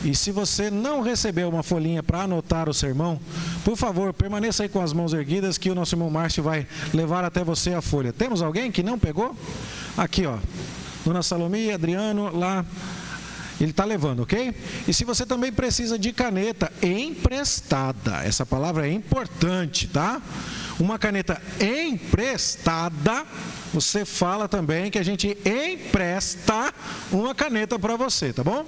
E se você não recebeu uma folhinha para anotar o sermão, por favor, permaneça aí com as mãos erguidas que o nosso irmão Márcio vai levar até você a folha. Temos alguém que não pegou? Aqui, ó. Dona Salomia, Adriano, lá. Ele está levando, ok? E se você também precisa de caneta emprestada, essa palavra é importante, tá? Uma caneta emprestada, você fala também que a gente empresta uma caneta para você, tá bom?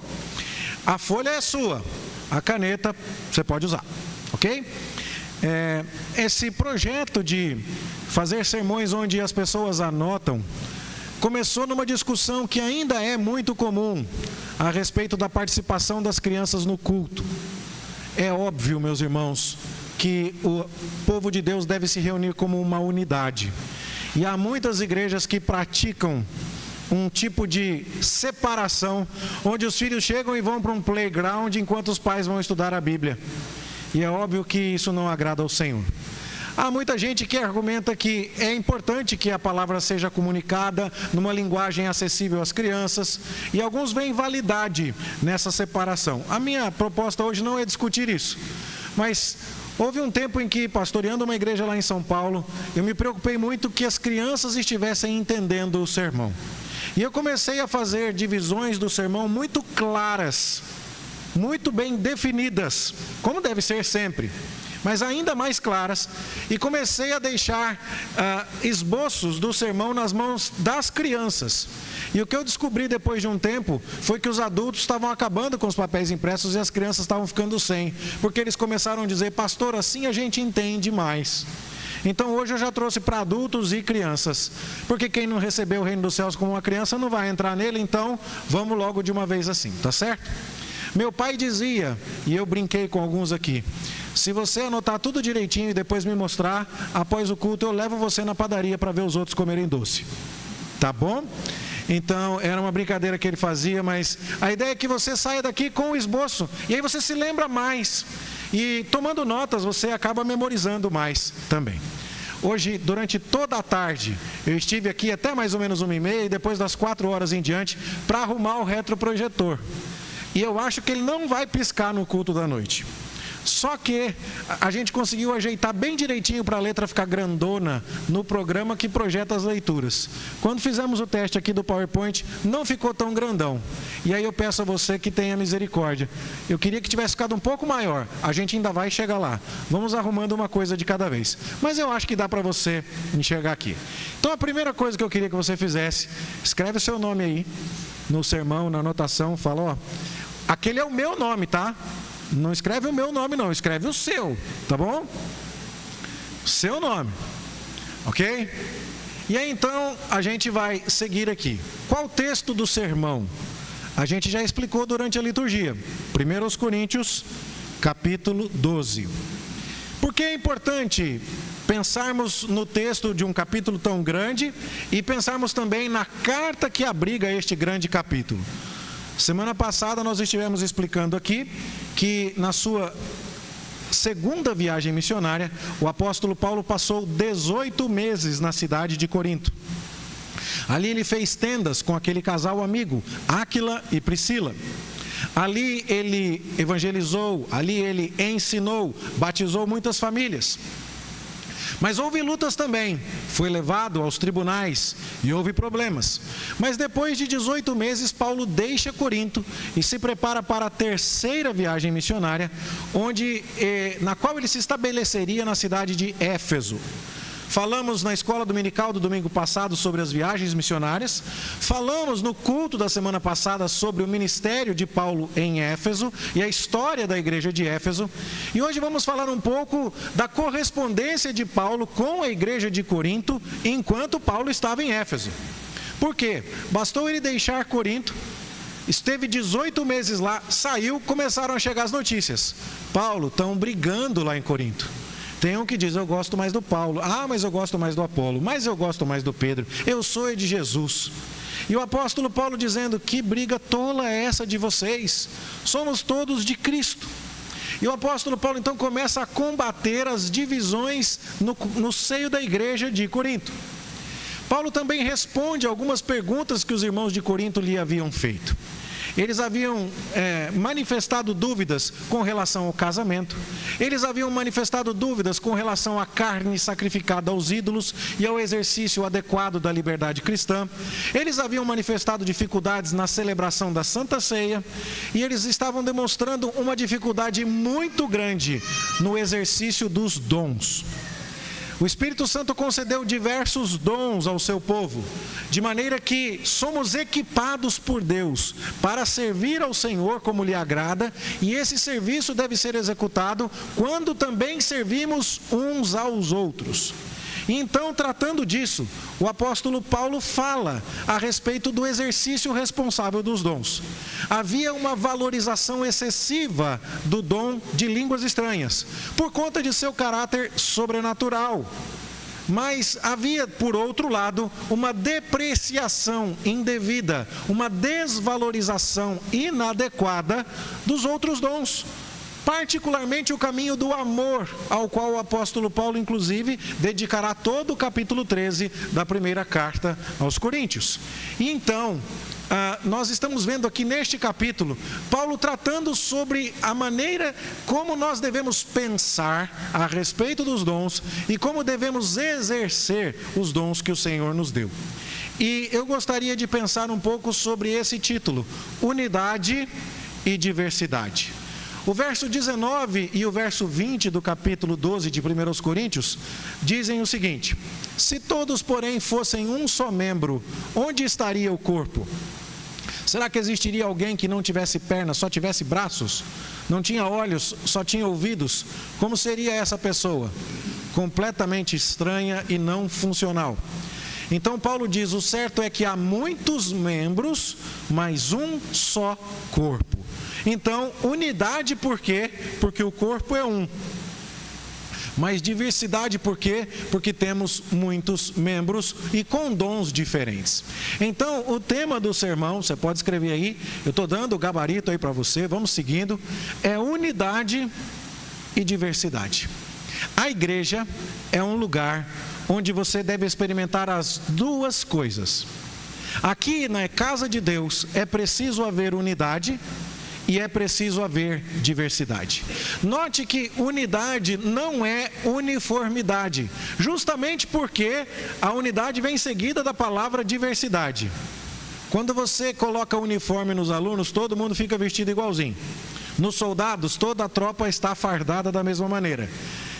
A folha é sua, a caneta você pode usar, ok? Esse projeto de fazer sermões onde as pessoas anotam começou numa discussão que ainda é muito comum a respeito da participação das crianças no culto. É óbvio, meus irmãos, que o povo de Deus deve se reunir como uma unidade. E há muitas igrejas que praticam um tipo de separação, onde os filhos chegam e vão para um playground enquanto os pais vão estudar a Bíblia. E é óbvio que isso não agrada ao Senhor. Há muita gente que argumenta que é importante que a palavra seja comunicada numa linguagem acessível às crianças, e alguns veem validade nessa separação. A minha proposta hoje não é discutir isso, mas houve um tempo em que, pastoreando uma igreja lá em São Paulo, eu me preocupei muito que as crianças estivessem entendendo o sermão. E eu comecei a fazer divisões do sermão muito claras, muito bem definidas, como deve ser sempre, mas ainda mais claras, e comecei a deixar esboços do sermão nas mãos das crianças. E o que eu descobri depois de um tempo foi que os adultos estavam acabando com os papéis impressos e as crianças estavam ficando sem, porque eles começaram a dizer: pastor, assim a gente entende mais. Então hoje eu já trouxe para adultos e crianças, porque quem não recebeu o reino dos céus como uma criança não vai entrar nele, então vamos logo de uma vez assim, tá certo? Meu pai dizia, e eu brinquei com alguns aqui: se você anotar tudo direitinho e depois me mostrar, após o culto eu levo você na padaria para ver os outros comerem doce. Tá bom? Então, era uma brincadeira que ele fazia, mas a ideia é que você saia daqui com o esboço, e aí você se lembra mais. E tomando notas, você acaba memorizando mais também. Hoje, durante toda a tarde, eu estive aqui até mais ou menos 1h30, e depois das 4 horas em diante, para arrumar o retroprojetor. E eu acho que ele não vai piscar no culto da noite. Só que a gente conseguiu ajeitar bem direitinho para a letra ficar grandona no programa que projeta as leituras. Quando fizemos o teste aqui do PowerPoint, não ficou tão grandão. E aí eu peço a você que tenha misericórdia. Eu queria que tivesse ficado um pouco maior. A gente ainda vai chegar lá. Vamos arrumando uma coisa de cada vez. Mas eu acho que dá para você enxergar aqui. Então a primeira coisa que eu queria que você fizesse, escreve o seu nome aí no sermão, na anotação, fala: ó, aquele é o meu nome, tá? Não escreve o meu nome não, escreve o seu, tá bom? Seu nome, ok? E aí então a gente vai seguir aqui. Qual o texto do sermão? A gente já explicou durante a liturgia. 1 Coríntios, capítulo 12. Por que é importante pensarmos no texto de um capítulo tão grande e pensarmos também na carta que abriga este grande capítulo? Semana passada nós estivemos explicando aqui que na sua segunda viagem missionária, o apóstolo Paulo passou 18 meses na cidade de Corinto. Ali ele fez tendas com aquele casal amigo, Áquila e Priscila. Ali ele evangelizou, ali ele ensinou, batizou muitas famílias. Mas houve lutas também, foi levado aos tribunais e houve problemas. Mas depois de 18 meses, Paulo deixa Corinto e se prepara para a terceira viagem missionária, na qual ele se estabeleceria na cidade de Éfeso. Falamos na escola dominical do domingo passado sobre as viagens missionárias. Falamos no culto da semana passada sobre o ministério de Paulo em Éfeso e a história da igreja de Éfeso. E hoje vamos falar um pouco da correspondência de Paulo com a igreja de Corinto enquanto Paulo estava em Éfeso. Por quê? Bastou ele deixar Corinto, esteve 18 meses lá, saiu, começaram a chegar as notícias. Paulo, estão brigando lá em Corinto. Tem um que diz: eu gosto mais do Paulo. Ah, mas eu gosto mais do Apolo. Mas eu gosto mais do Pedro. Eu sou de Jesus. E o apóstolo Paulo dizendo: que briga tola é essa de vocês? Somos todos de Cristo. E o apóstolo Paulo então começa a combater as divisões no seio da igreja de Corinto. Paulo também responde algumas perguntas que os irmãos de Corinto lhe haviam feito. Eles haviam manifestado dúvidas com relação ao casamento. Eles haviam manifestado dúvidas com relação à carne sacrificada aos ídolos e ao exercício adequado da liberdade cristã. Eles haviam manifestado dificuldades na celebração da Santa Ceia. E eles estavam demonstrando uma dificuldade muito grande no exercício dos dons. O Espírito Santo concedeu diversos dons ao seu povo, de maneira que somos equipados por Deus para servir ao Senhor como lhe agrada, e esse serviço deve ser executado quando também servimos uns aos outros. Então, tratando disso, o apóstolo Paulo fala a respeito do exercício responsável dos dons. Havia uma valorização excessiva do dom de línguas estranhas, por conta de seu caráter sobrenatural. Mas havia, por outro lado, uma depreciação indevida, uma desvalorização inadequada dos outros dons. Particularmente o caminho do amor, ao qual o apóstolo Paulo, inclusive, dedicará todo o capítulo 13 da primeira carta aos Coríntios. E então, nós estamos vendo aqui neste capítulo, Paulo tratando sobre a maneira como nós devemos pensar a respeito dos dons e como devemos exercer os dons que o Senhor nos deu. E eu gostaria de pensar um pouco sobre esse título, unidade e diversidade. O verso 19 e o verso 20 do capítulo 12 de 1 Coríntios dizem o seguinte: se todos, porém, fossem um só membro, onde estaria o corpo? Será que existiria alguém que não tivesse pernas, só tivesse braços? Não tinha olhos, só tinha ouvidos? Como seria essa pessoa? Completamente estranha e não funcional. Então Paulo diz, o certo é que há muitos membros, mas um só corpo. Então, unidade por quê? Porque o corpo é um. Mas diversidade por quê? Porque temos muitos membros e com dons diferentes. Então, o tema do sermão, você pode escrever aí, eu estou dando o gabarito aí para você, vamos seguindo, é unidade e diversidade. A igreja é um lugar onde você deve experimentar as duas coisas. Aqui na casa de Deus é preciso haver unidade e é preciso haver diversidade. Note que unidade não é uniformidade, justamente porque a unidade vem seguida da palavra diversidade. Quando você coloca uniforme nos alunos, todo mundo fica vestido igualzinho. Nos soldados, toda a tropa está fardada da mesma maneira.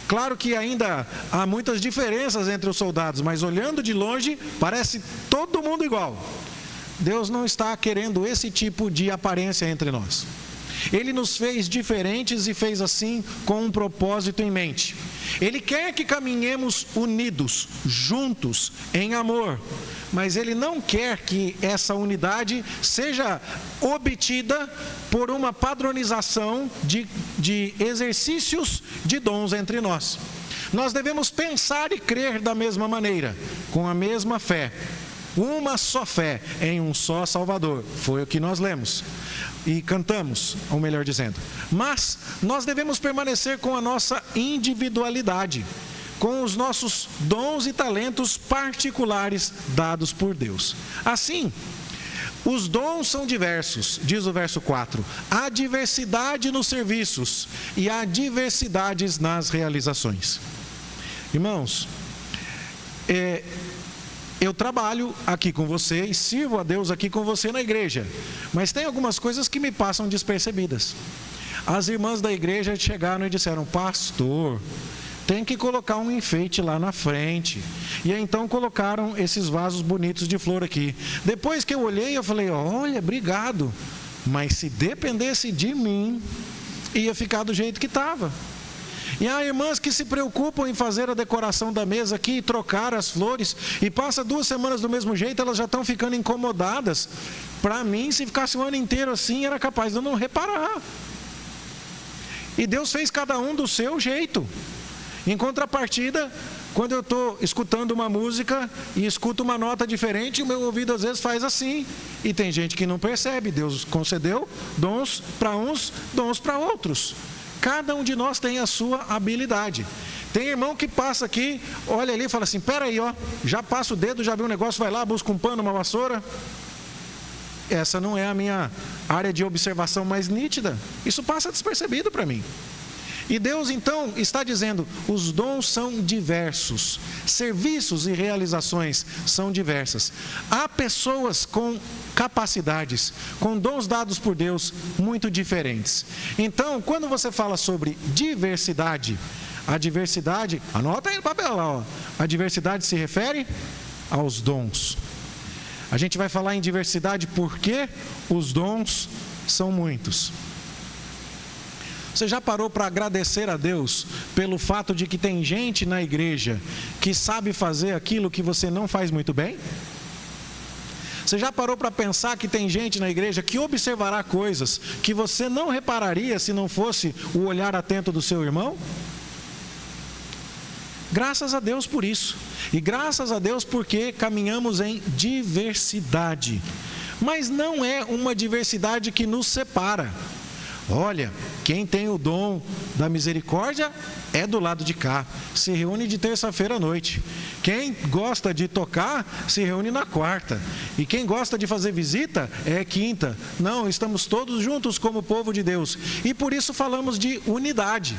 Claro que ainda há muitas diferenças entre os soldados, mas olhando de longe, parece todo mundo igual. Deus não está querendo esse tipo de aparência entre nós. Ele nos fez diferentes e fez assim com um propósito em mente. Ele quer que caminhemos unidos, juntos, em amor. Mas Ele não quer que essa unidade seja obtida por uma padronização de exercícios de dons entre nós. Nós devemos pensar e crer da mesma maneira, com a mesma fé. Uma só fé em um só Salvador. Foi o que nós lemos e cantamos, ou melhor dizendo. Mas nós devemos permanecer com a nossa individualidade, com os nossos dons e talentos particulares dados por Deus. Assim, os dons são diversos, diz o verso 4. Há diversidade nos serviços e há diversidades nas realizações. Irmãos, eu trabalho aqui com você e sirvo a Deus aqui com você na igreja, mas tem algumas coisas que me passam despercebidas. As irmãs da igreja chegaram e disseram, pastor, tem que colocar um enfeite lá na frente. E aí, então colocaram esses vasos bonitos de flor aqui. Depois que eu olhei, eu falei, olha, obrigado, mas se dependesse de mim, ia ficar do jeito que estava. E há irmãs que se preocupam em fazer a decoração da mesa aqui e trocar as flores, e passa 2 semanas do mesmo jeito, elas já estão ficando incomodadas. Para mim, se ficasse o ano inteiro assim, era capaz de eu não reparar. E Deus fez cada um do seu jeito. Em contrapartida, quando eu estou escutando uma música e escuto uma nota diferente, o meu ouvido às vezes faz assim. E tem gente que não percebe. Deus concedeu dons para uns, dons para outros. Cada um de nós tem a sua habilidade. Tem irmão que passa aqui, olha ali e fala assim, peraí, já passa o dedo, já viu um negócio, vai lá, busca um pano, uma vassoura. essa não é a minha área de observação mais nítida. Isso passa despercebido para mim. E Deus então está dizendo, os dons são diversos, serviços e realizações são diversas. Há pessoas com capacidades, com dons dados por Deus muito diferentes. Então, quando você fala sobre diversidade, a diversidade, anota aí no papel lá, ó. A diversidade se refere aos dons. A gente vai falar em diversidade porque os dons são muitos. Você já parou para agradecer a Deus pelo fato de que tem gente na igreja que sabe fazer aquilo que você não faz muito bem? Você já parou para pensar que tem gente na igreja que observará coisas que você não repararia se não fosse o olhar atento do seu irmão? Graças a Deus por isso. E graças a Deus porque caminhamos em diversidade. Mas não é uma diversidade que nos separa. Olha, quem tem o dom da misericórdia é do lado de cá, se reúne de terça-feira à noite. Quem gosta de tocar, se reúne na quarta. E quem gosta de fazer visita, é quinta. Não, estamos todos juntos como povo de Deus. E por isso falamos de unidade.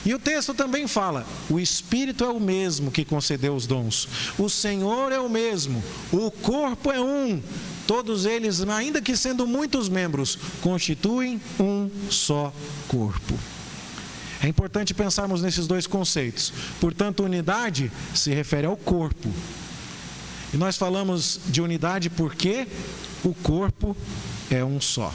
E o texto também fala, o Espírito é o mesmo que concedeu os dons. O Senhor é o mesmo, o corpo é um. Todos eles, ainda que sendo muitos membros, constituem um só corpo. É importante pensarmos nesses dois conceitos. Portanto, unidade se refere ao corpo. E nós falamos de unidade porque o corpo é um só.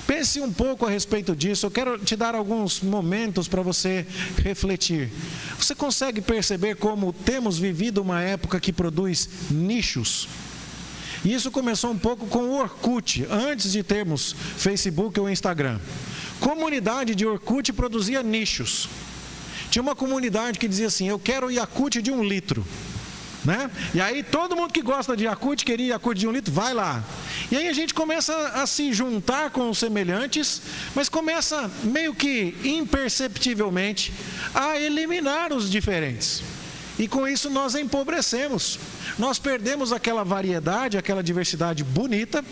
Pense um pouco a respeito disso. Eu quero te dar alguns momentos para você refletir. Você consegue perceber como temos vivido uma época que produz nichos? E isso começou um pouco com o Orkut, antes de termos Facebook ou Instagram. Comunidade de Orkut produzia nichos. Tinha uma comunidade que dizia assim, eu quero o Yakult de 1 litro. Né? E aí todo mundo que gosta de Yakult, queria Yakult de 1 litro, vai lá. E aí a gente começa a se juntar com os semelhantes, mas começa meio que imperceptivelmente a eliminar os diferentes. E com isso nós empobrecemos. Nós perdemos aquela variedade, aquela diversidade bonita,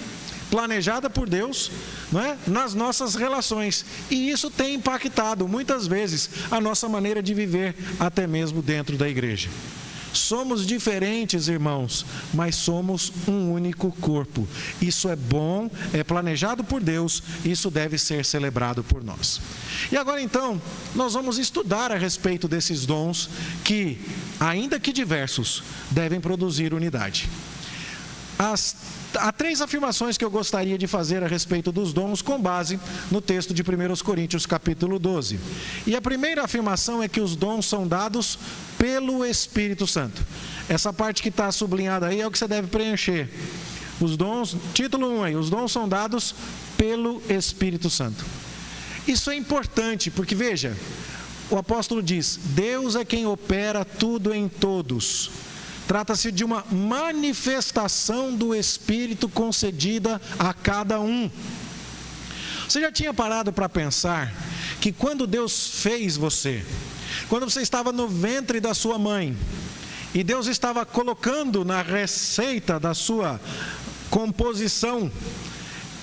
planejada por Deus, não é? Nas nossas relações. E isso tem impactado muitas vezes a nossa maneira de viver, até mesmo dentro da igreja. Somos diferentes, irmãos, mas somos um único corpo. Isso é bom, é planejado por Deus, isso deve ser celebrado por nós. E agora então, nós vamos estudar a respeito desses dons que, ainda que diversos, devem produzir unidade. Há 3 afirmações que eu gostaria de fazer a respeito dos dons com base no texto de 1 Coríntios capítulo 12. E a primeira afirmação é que os dons são dados pelo Espírito Santo. Essa parte que está sublinhada aí é o que você deve preencher. Os dons, título 1 aí, os dons são dados pelo Espírito Santo. Isso é importante porque, veja, o apóstolo diz, Deus é quem opera tudo em todos. Trata-se de uma manifestação do Espírito concedida a cada um. Você já tinha parado para pensar que quando Deus fez você, quando você estava no ventre da sua mãe, e Deus estava colocando na receita da sua composição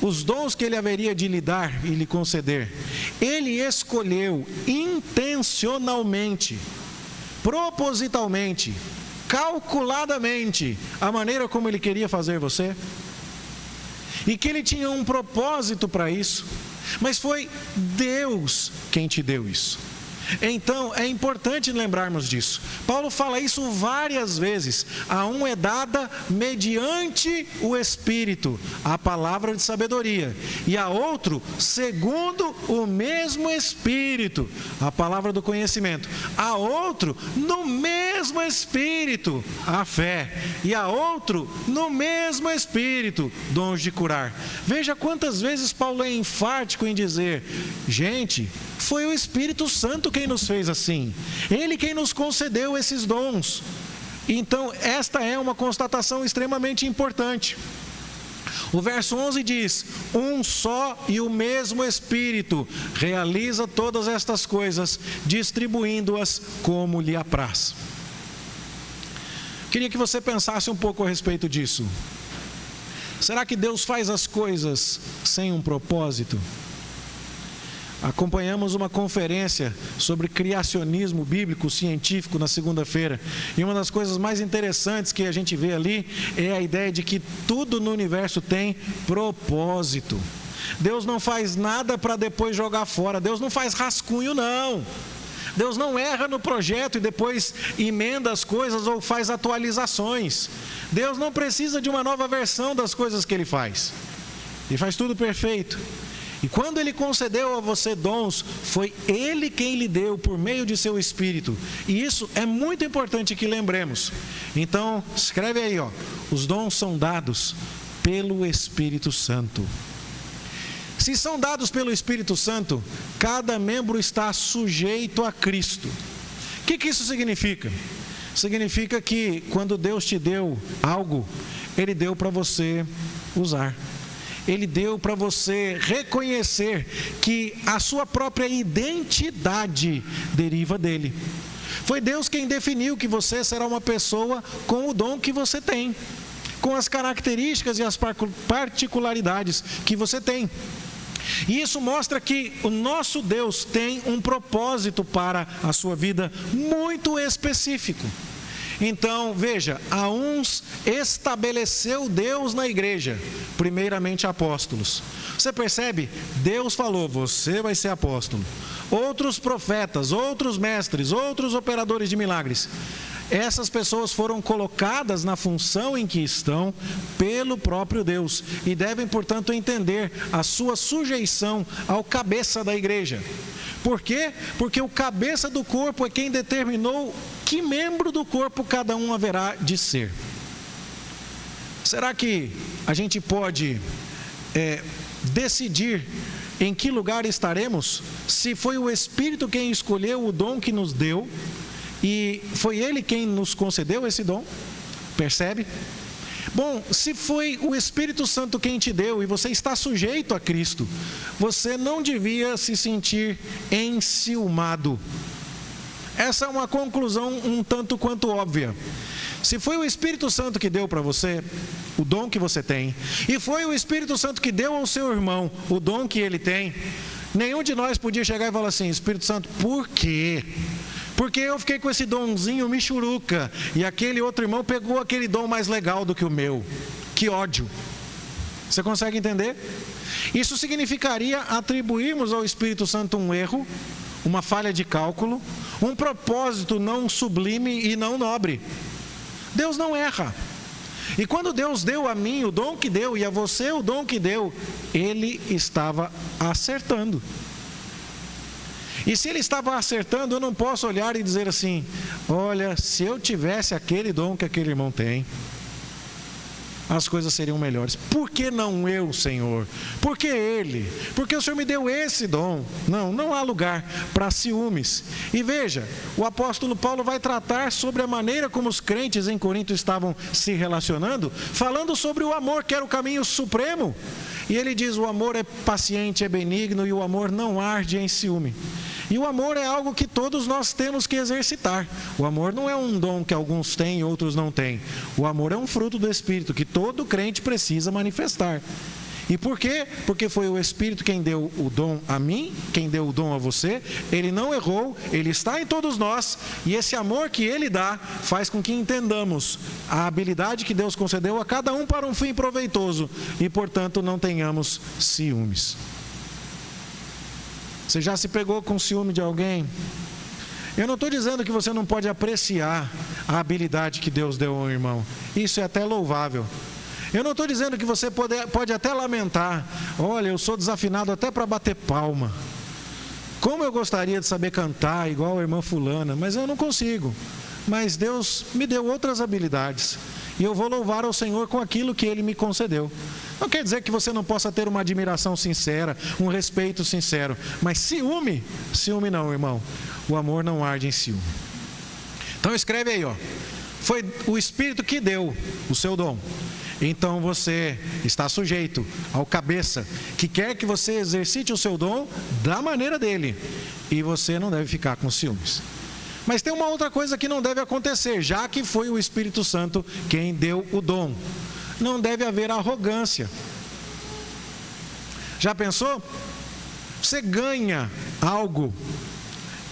os dons que Ele haveria de lhe dar e lhe conceder, Ele escolheu intencionalmente, propositalmente, calculadamente a maneira como Ele queria fazer você, e que Ele tinha um propósito para isso, mas foi Deus quem te deu isso. Então é importante lembrarmos disso. Paulo fala isso várias vezes. A um é dada mediante o Espírito a palavra de sabedoria, e a outro segundo o mesmo Espírito a palavra do conhecimento, a outro no mesmo Espírito a fé, e a outro no mesmo Espírito dons de curar. Veja quantas vezes Paulo é enfático em dizer, gente, foi o Espírito Santo quem nos fez assim. Ele quem nos concedeu esses dons. Então, esta é uma constatação extremamente importante. O verso 11 diz, um só e o mesmo Espírito realiza todas estas coisas, distribuindo-as como lhe apraz. Queria que você pensasse um pouco a respeito disso. Será que Deus faz as coisas sem um propósito? Acompanhamos uma conferência sobre criacionismo bíblico científico na segunda-feira. E uma das coisas mais interessantes que a gente vê ali é a ideia de que tudo no universo tem propósito. Deus não faz nada para depois jogar fora. Deus não faz rascunho, não. Deus não erra no projeto e depois emenda as coisas ou faz atualizações. Deus não precisa de uma nova versão das coisas que Ele faz. Ele faz tudo perfeito. E quando Ele concedeu a você dons, foi Ele quem lhe deu por meio de seu Espírito. E isso é muito importante que lembremos. Então, escreve aí, os dons são dados pelo Espírito Santo. Se são dados pelo Espírito Santo, cada membro está sujeito a Cristo. O que isso significa? Significa que quando Deus te deu algo, Ele deu para você usar. Ele deu para você reconhecer que a sua própria identidade deriva dele. Foi Deus quem definiu que você será uma pessoa com o dom que você tem, com as características e as particularidades que você tem. E isso mostra que o nosso Deus tem um propósito para a sua vida muito específico. Então, veja, a uns estabeleceu Deus na igreja, primeiramente apóstolos. Você percebe? Deus falou, você vai ser apóstolo. Outros profetas, outros mestres, outros operadores de milagres. Essas pessoas foram colocadas na função em que estão pelo próprio Deus e devem, portanto, entender a sua sujeição ao cabeça da igreja. Por quê? Porque o cabeça do corpo é quem determinou que membro do corpo cada um haverá de ser. Será que a gente pode decidir em que lugar estaremos, se foi o Espírito quem escolheu o dom que nos deu, e foi Ele quem nos concedeu esse dom? Percebe? Bom, se foi o Espírito Santo quem te deu e você está sujeito a Cristo, você não devia se sentir enciumado. Essa é uma conclusão um tanto quanto óbvia. Se foi o Espírito Santo que deu para você o dom que você tem, e foi o Espírito Santo que deu ao seu irmão o dom que ele tem, nenhum de nós podia chegar e falar assim, Espírito Santo, por quê? Porque eu fiquei com esse domzinho michuruca e aquele outro irmão pegou aquele dom mais legal do que o meu. Que ódio. Você consegue entender? Isso significaria atribuirmos ao Espírito Santo um erro, uma falha de cálculo, um propósito não sublime e não nobre. Deus não erra. E quando Deus deu a mim o dom que deu e a você o dom que deu, Ele estava acertando. E se Ele estava acertando, eu não posso olhar e dizer assim, olha, se eu tivesse aquele dom que aquele irmão tem, as coisas seriam melhores. Por que não eu, Senhor? Por que ele? Porque o Senhor me deu esse dom. Não há lugar para ciúmes. E veja, o apóstolo Paulo vai tratar sobre a maneira como os crentes em Corinto estavam se relacionando, falando sobre o amor, que era o caminho supremo. E ele diz, o amor é paciente, é benigno, e o amor não arde em ciúme. E o amor é algo que todos nós temos que exercitar. O amor não é um dom que alguns têm e outros não têm. O amor é um fruto do Espírito que todo crente precisa manifestar. E por quê? Porque foi o Espírito quem deu o dom a mim, quem deu o dom a você. Ele não errou, Ele está em todos nós. E esse amor que Ele dá faz com que entendamos a habilidade que Deus concedeu a cada um para um fim proveitoso. E, portanto, não tenhamos ciúmes. Você já se pegou com ciúme de alguém? Eu não estou dizendo que você não pode apreciar a habilidade que Deus deu ao irmão. Isso é até louvável. Eu não estou dizendo que você pode até lamentar. Olha, eu sou desafinado até para bater palma. Como eu gostaria de saber cantar igual a irmã fulana, mas eu não consigo. Mas Deus me deu outras habilidades. E eu vou louvar ao Senhor com aquilo que Ele me concedeu. Não quer dizer que você não possa ter uma admiração sincera, um respeito sincero. Mas ciúme não, irmão. O amor não arde em ciúme. Então escreve aí, foi o Espírito que deu o seu dom. Então você está sujeito ao cabeça, que quer que você exercite o seu dom da maneira dele. E você não deve ficar com ciúmes. Mas tem uma outra coisa que não deve acontecer, já que foi o Espírito Santo quem deu o dom. não deve haver arrogância. Já pensou? Você ganha algo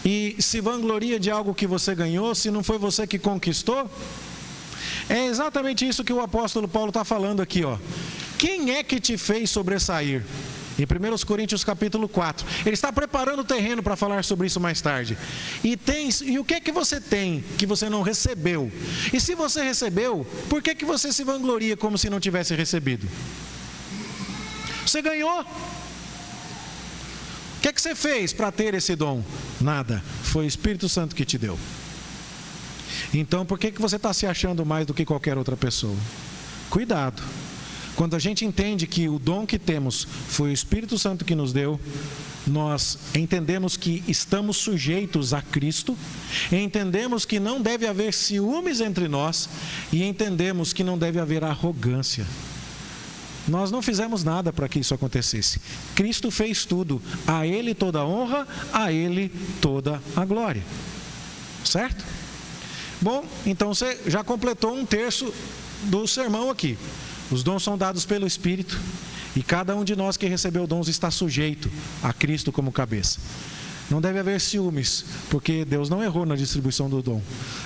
e se vangloria de algo que você ganhou, se não foi você que conquistou? É exatamente isso que o apóstolo Paulo está falando aqui, ó. Quem é que te fez sobressair? Em 1 Coríntios capítulo 4. Ele está preparando o terreno para falar sobre isso mais tarde. E o que é que você tem que você não recebeu? E se você recebeu, por que que você se vangloria como se não tivesse recebido? Você ganhou. O que é que você fez para ter esse dom? Nada. Foi o Espírito Santo que te deu. Então, por que que você está se achando mais do que qualquer outra pessoa? Cuidado. Quando a gente entende que o dom que temos foi o Espírito Santo que nos deu, nós entendemos que estamos sujeitos a Cristo, entendemos que não deve haver ciúmes entre nós e entendemos que não deve haver arrogância. Nós não fizemos nada para que isso acontecesse. Cristo fez tudo. A Ele toda a honra, a Ele toda a glória. Certo? Bom, então você já completou 1/3 do sermão aqui. Os dons são dados pelo Espírito e cada um de nós que recebeu dons está sujeito a Cristo como cabeça. Não deve haver ciúmes, porque Deus não errou na distribuição do dom.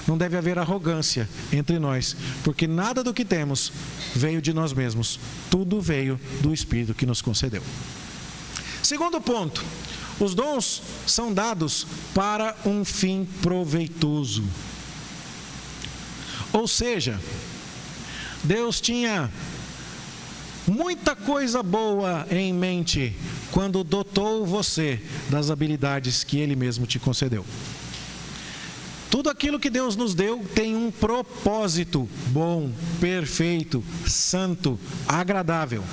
Não deve haver arrogância entre nós, porque nada do que temos veio de nós mesmos. Tudo veio do Espírito que nos concedeu. Segundo ponto, os dons são dados para um fim proveitoso. Ou seja, Deus tinha muita coisa boa em mente quando dotou você das habilidades que Ele mesmo te concedeu. Tudo aquilo que Deus nos deu tem um propósito bom, perfeito, santo, agradável.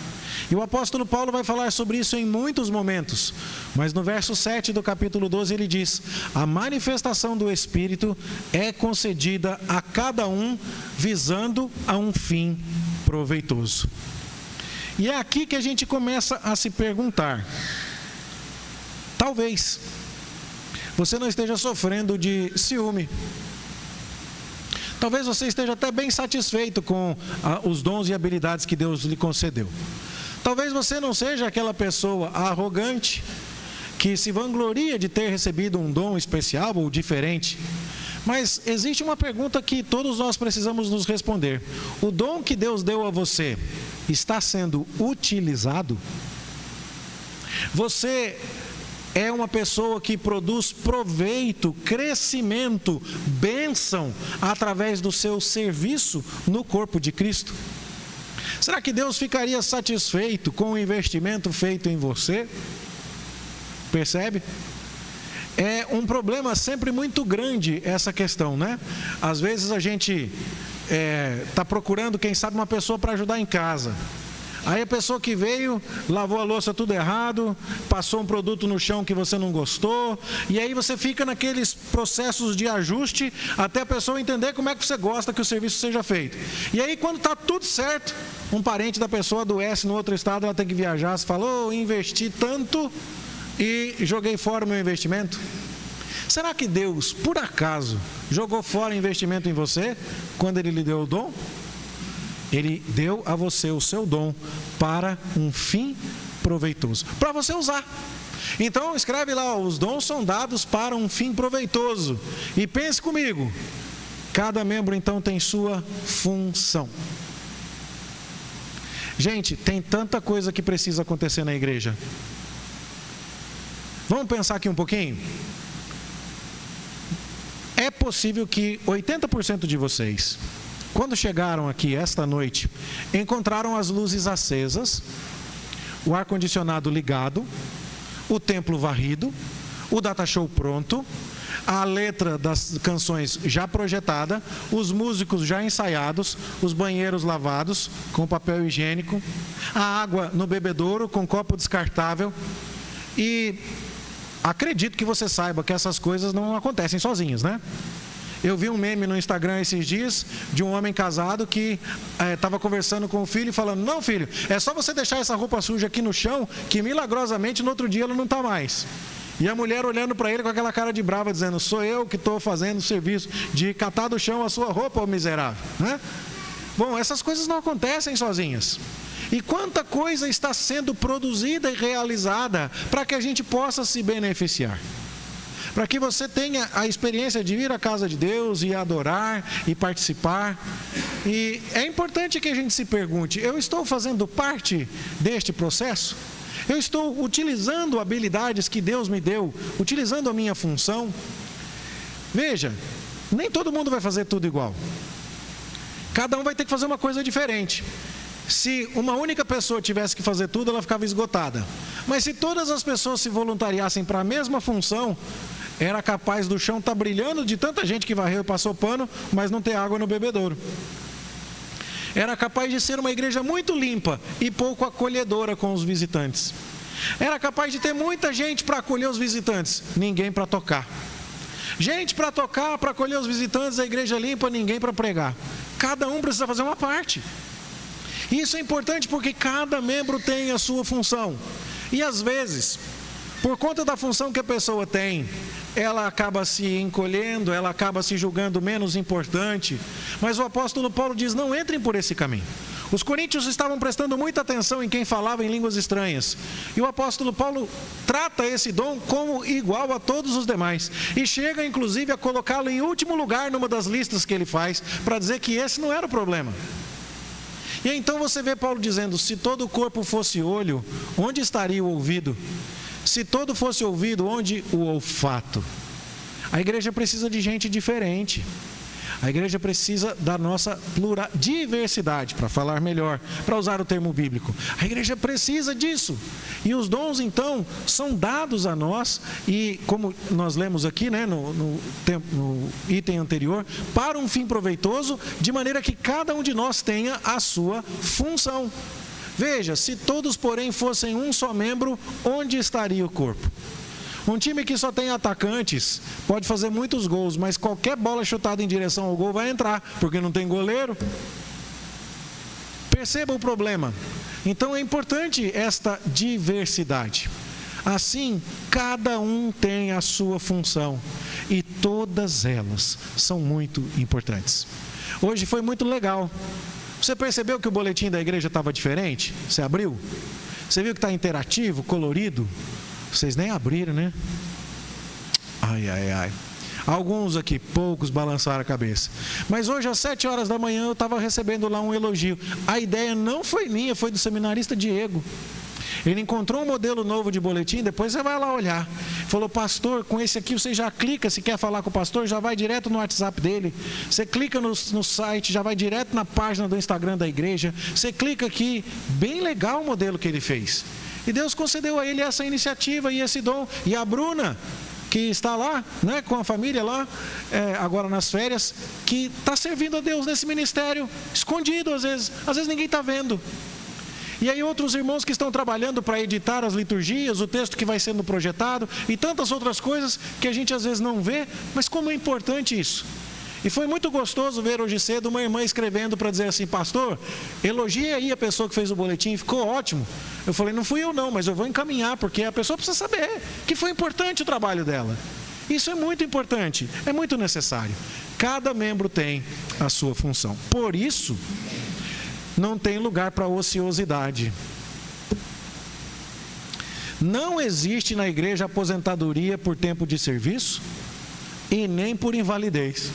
E o apóstolo Paulo vai falar sobre isso em muitos momentos. Mas no verso 7 do capítulo 12 ele diz: a manifestação do Espírito é concedida a cada um visando a um fim proveitoso. E é aqui que a gente começa a se perguntar: talvez você não esteja sofrendo de ciúme. Talvez você esteja até bem satisfeito com os dons e habilidades que Deus lhe concedeu. Talvez você não seja aquela pessoa arrogante que se vangloria de ter recebido um dom especial ou diferente. Mas existe uma pergunta que todos nós precisamos nos responder: o dom que Deus deu a você está sendo utilizado? Você é uma pessoa que produz proveito, crescimento, bênção através do seu serviço no corpo de Cristo? Será que Deus ficaria satisfeito com o investimento feito em você? Percebe? É um problema sempre muito grande essa questão, né? Às vezes a gente está procurando, quem sabe, uma pessoa para ajudar em casa. Aí a pessoa que veio, lavou a louça tudo errado, passou um produto no chão que você não gostou, e aí você fica naqueles processos de ajuste até a pessoa entender como é que você gosta que o serviço seja feito. E aí quando está tudo certo, um parente da pessoa adoece no outro estado, ela tem que viajar, você falou, investi tanto e joguei fora o meu investimento. Será que Deus, por acaso, jogou fora o investimento em você quando Ele lhe deu o dom? Ele deu a você o seu dom para um fim proveitoso, para você usar. Então escreve lá: os dons são dados para um fim proveitoso. E pense comigo, cada membro então tem sua função. Gente, tem tanta coisa que precisa acontecer na igreja. Vamos pensar aqui um pouquinho? É possível que 80% de vocês, quando chegaram aqui esta noite, encontraram as luzes acesas, o ar-condicionado ligado, o templo varrido, o data show pronto, a letra das canções já projetada, os músicos já ensaiados, os banheiros lavados com papel higiênico, a água no bebedouro com copo descartável. E acredito que você saiba que essas coisas não acontecem sozinhas, né? Eu vi um meme no Instagram esses dias de um homem casado que estava conversando com o filho e falando: não, filho, é só você deixar essa roupa suja aqui no chão que milagrosamente no outro dia ela não está mais. E a mulher olhando para ele com aquela cara de brava, dizendo: sou eu que estou fazendo o serviço de catar do chão a sua roupa, ô miserável, né? Bom, essas coisas não acontecem sozinhas. E quanta coisa está sendo produzida e realizada para que a gente possa se beneficiar. Para que você tenha a experiência de ir à casa de Deus e adorar e participar. E é importante que a gente se pergunte: eu estou fazendo parte deste processo? Eu estou utilizando habilidades que Deus me deu, utilizando a minha função? Veja, nem todo mundo vai fazer tudo igual. Cada um vai ter que fazer uma coisa diferente. Se uma única pessoa tivesse que fazer tudo, ela ficava esgotada. Mas se todas as pessoas se voluntariassem para a mesma função, era capaz do chão estar brilhando de tanta gente que varreu e passou pano, mas não ter água no bebedouro. Era capaz de ser uma igreja muito limpa e pouco acolhedora com os visitantes. Era capaz de ter muita gente para acolher os visitantes, ninguém para tocar. Gente para tocar, para acolher os visitantes, a igreja limpa, ninguém para pregar. Cada um precisa fazer uma parte. Isso é importante porque cada membro tem a sua função. E às vezes, por conta da função que a pessoa tem, ela acaba se encolhendo, ela acaba se julgando menos importante. Mas o apóstolo Paulo diz: não entrem por esse caminho. Os coríntios estavam prestando muita atenção em quem falava em línguas estranhas. E o apóstolo Paulo trata esse dom como igual a todos os demais. E chega inclusive a colocá-lo em último lugar numa das listas que ele faz, para dizer que esse não era o problema. E então você vê Paulo dizendo: se todo o corpo fosse olho, onde estaria o ouvido? Se todo fosse ouvido, onde o olfato? A igreja precisa de gente diferente. A igreja precisa da nossa diversidade, para falar melhor, para usar o termo bíblico. A igreja precisa disso. E os dons, então, são dados a nós, e como nós lemos aqui, né, no item anterior, para um fim proveitoso, de maneira que cada um de nós tenha a sua função. Veja, se todos, porém, fossem um só membro, onde estaria o corpo? Um time que só tem atacantes pode fazer muitos gols, mas qualquer bola chutada em direção ao gol vai entrar, porque não tem goleiro. Perceba o problema. Então é importante esta diversidade. Assim, cada um tem a sua função e todas elas são muito importantes. Hoje foi muito legal. Você percebeu que o boletim da igreja estava diferente? Você abriu? Você viu que está interativo, colorido? Vocês nem abriram, né? Ai, ai, ai. Alguns aqui, poucos balançaram a cabeça. Mas hoje às 7 horas da manhã eu estava recebendo lá um elogio. A ideia não foi minha, foi do seminarista Diego. Ele encontrou um modelo novo de boletim, depois você vai lá olhar. Falou: pastor, com esse aqui você já clica, se quer falar com o pastor, já vai direto no WhatsApp dele. Você clica no site, já vai direto na página do Instagram da igreja. Você clica aqui, bem legal o modelo que ele fez. E Deus concedeu a ele essa iniciativa e esse dom. E a Bruna, que está lá, né, com a família lá, agora nas férias, que está servindo a Deus nesse ministério, escondido às vezes ninguém está vendo. E aí outros irmãos que estão trabalhando para editar as liturgias, o texto que vai sendo projetado, e tantas outras coisas que a gente às vezes não vê, mas como é importante isso. E foi muito gostoso ver hoje cedo uma irmã escrevendo para dizer assim: pastor, elogie aí a pessoa que fez o boletim, ficou ótimo. Eu falei: não fui eu não, mas eu vou encaminhar, porque a pessoa precisa saber que foi importante o trabalho dela. Isso é muito importante, é muito necessário. Cada membro tem a sua função. Por isso, não tem lugar para ociosidade. Não existe na igreja aposentadoria por tempo de serviço e nem por invalidez.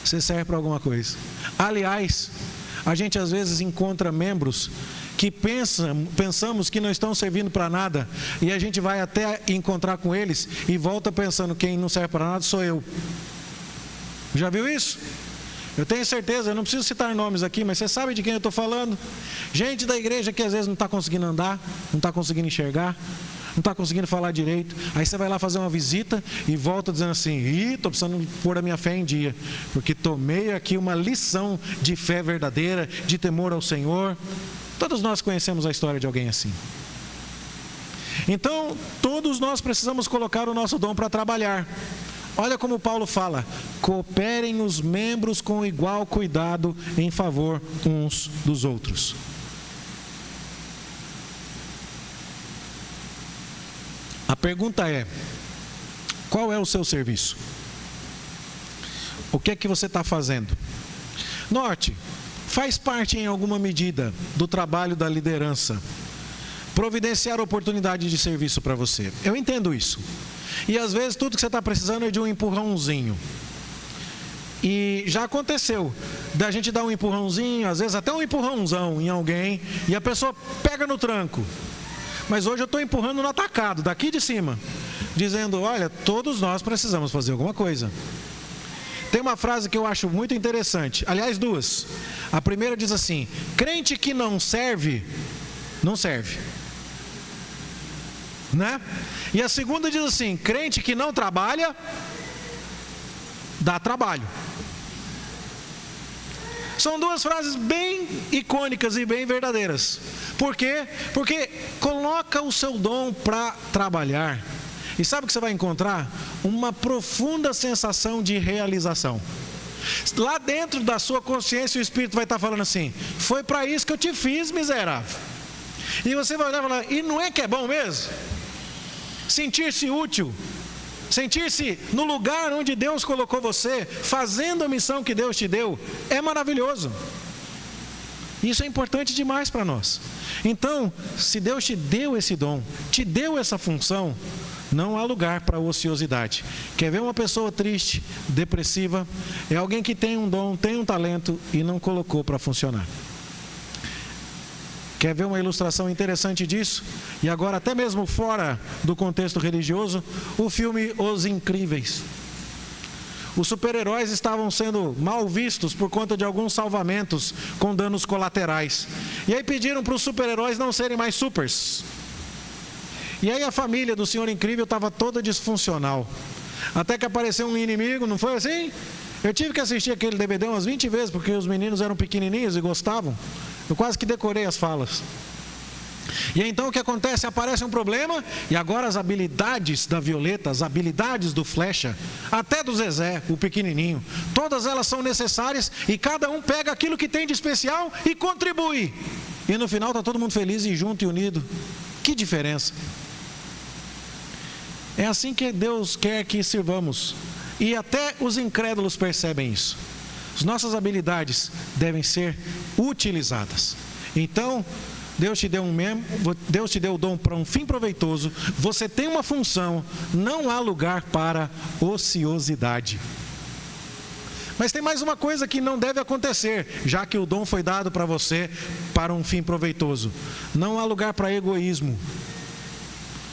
Você serve para alguma coisa. Aliás, a gente às vezes encontra membros que pensamos que não estão servindo para nada, e a gente vai até encontrar com eles e volta pensando: quem não serve para nada sou eu. Já viu isso? Eu tenho certeza, eu não preciso citar nomes aqui, mas você sabe de quem eu estou falando. Gente da igreja que às vezes não está conseguindo andar, não está conseguindo enxergar, não está conseguindo falar direito. Aí você vai lá fazer uma visita e volta dizendo assim: estou precisando pôr a minha fé em dia, porque tomei aqui uma lição de fé verdadeira, de temor ao Senhor. Todos nós conhecemos a história de alguém assim. Então, todos nós precisamos colocar o nosso dom para trabalhar. Olha como Paulo fala: cooperem os membros com igual cuidado em favor uns dos outros. A pergunta é: qual é o seu serviço? O que é que você está fazendo? Note, faz parte em alguma medida do trabalho da liderança providenciar oportunidade de serviço para você. Eu entendo isso. E às vezes tudo que você está precisando é de um empurrãozinho. E já aconteceu da gente dar um empurrãozinho, às vezes até um empurrãozão em alguém, e a pessoa pega no tranco. Mas hoje eu estou empurrando no atacado, daqui de cima, dizendo, olha, todos nós precisamos fazer alguma coisa. Tem uma frase que eu acho muito interessante, aliás, duas. A primeira diz assim: crente que não serve, não serve. Né? E a segunda diz assim: crente que não trabalha, dá trabalho. São duas frases bem icônicas e bem verdadeiras. Por quê? Porque coloca o seu dom para trabalhar. E sabe o que você vai encontrar? Uma profunda sensação de realização. Lá dentro da sua consciência o Espírito vai estar falando assim: foi para isso que eu te fiz, miserável. E você vai olhar e falar: e não é que é bom mesmo? Sentir-se útil, sentir-se no lugar onde Deus colocou você, fazendo a missão que Deus te deu, é maravilhoso. Isso é importante demais para nós. Então, se Deus te deu esse dom, te deu essa função, não há lugar para ociosidade. Quer ver uma pessoa triste, depressiva? É alguém que tem um dom, tem um talento e não colocou para funcionar. Quer ver uma ilustração interessante disso? E agora, até mesmo fora do contexto religioso, o filme Os Incríveis. Os super-heróis estavam sendo mal vistos por conta de alguns salvamentos com danos colaterais. E aí pediram para os super-heróis não serem mais supers. E aí a família do Senhor Incrível estava toda disfuncional. Até que apareceu um inimigo, não foi assim? Eu tive que assistir aquele DVD umas 20 vezes, porque os meninos eram pequenininhos e gostavam. Eu quase que decorei as falas. E então o que acontece? Aparece um problema, e agora as habilidades da Violeta, as habilidades do Flecha, até do Zezé, o pequenininho, todas elas são necessárias, e cada um pega aquilo que tem de especial e contribui. E no final está todo mundo feliz e junto e unido. Que diferença! É assim que Deus quer que sirvamos. E até os incrédulos percebem isso. As nossas habilidades devem ser utilizadas. Então, Deus te deu o dom para um fim proveitoso. Você tem uma função. Não há lugar para ociosidade. Mas tem mais uma coisa que não deve acontecer, já que o dom foi dado para você para um fim proveitoso. Não há lugar para egoísmo.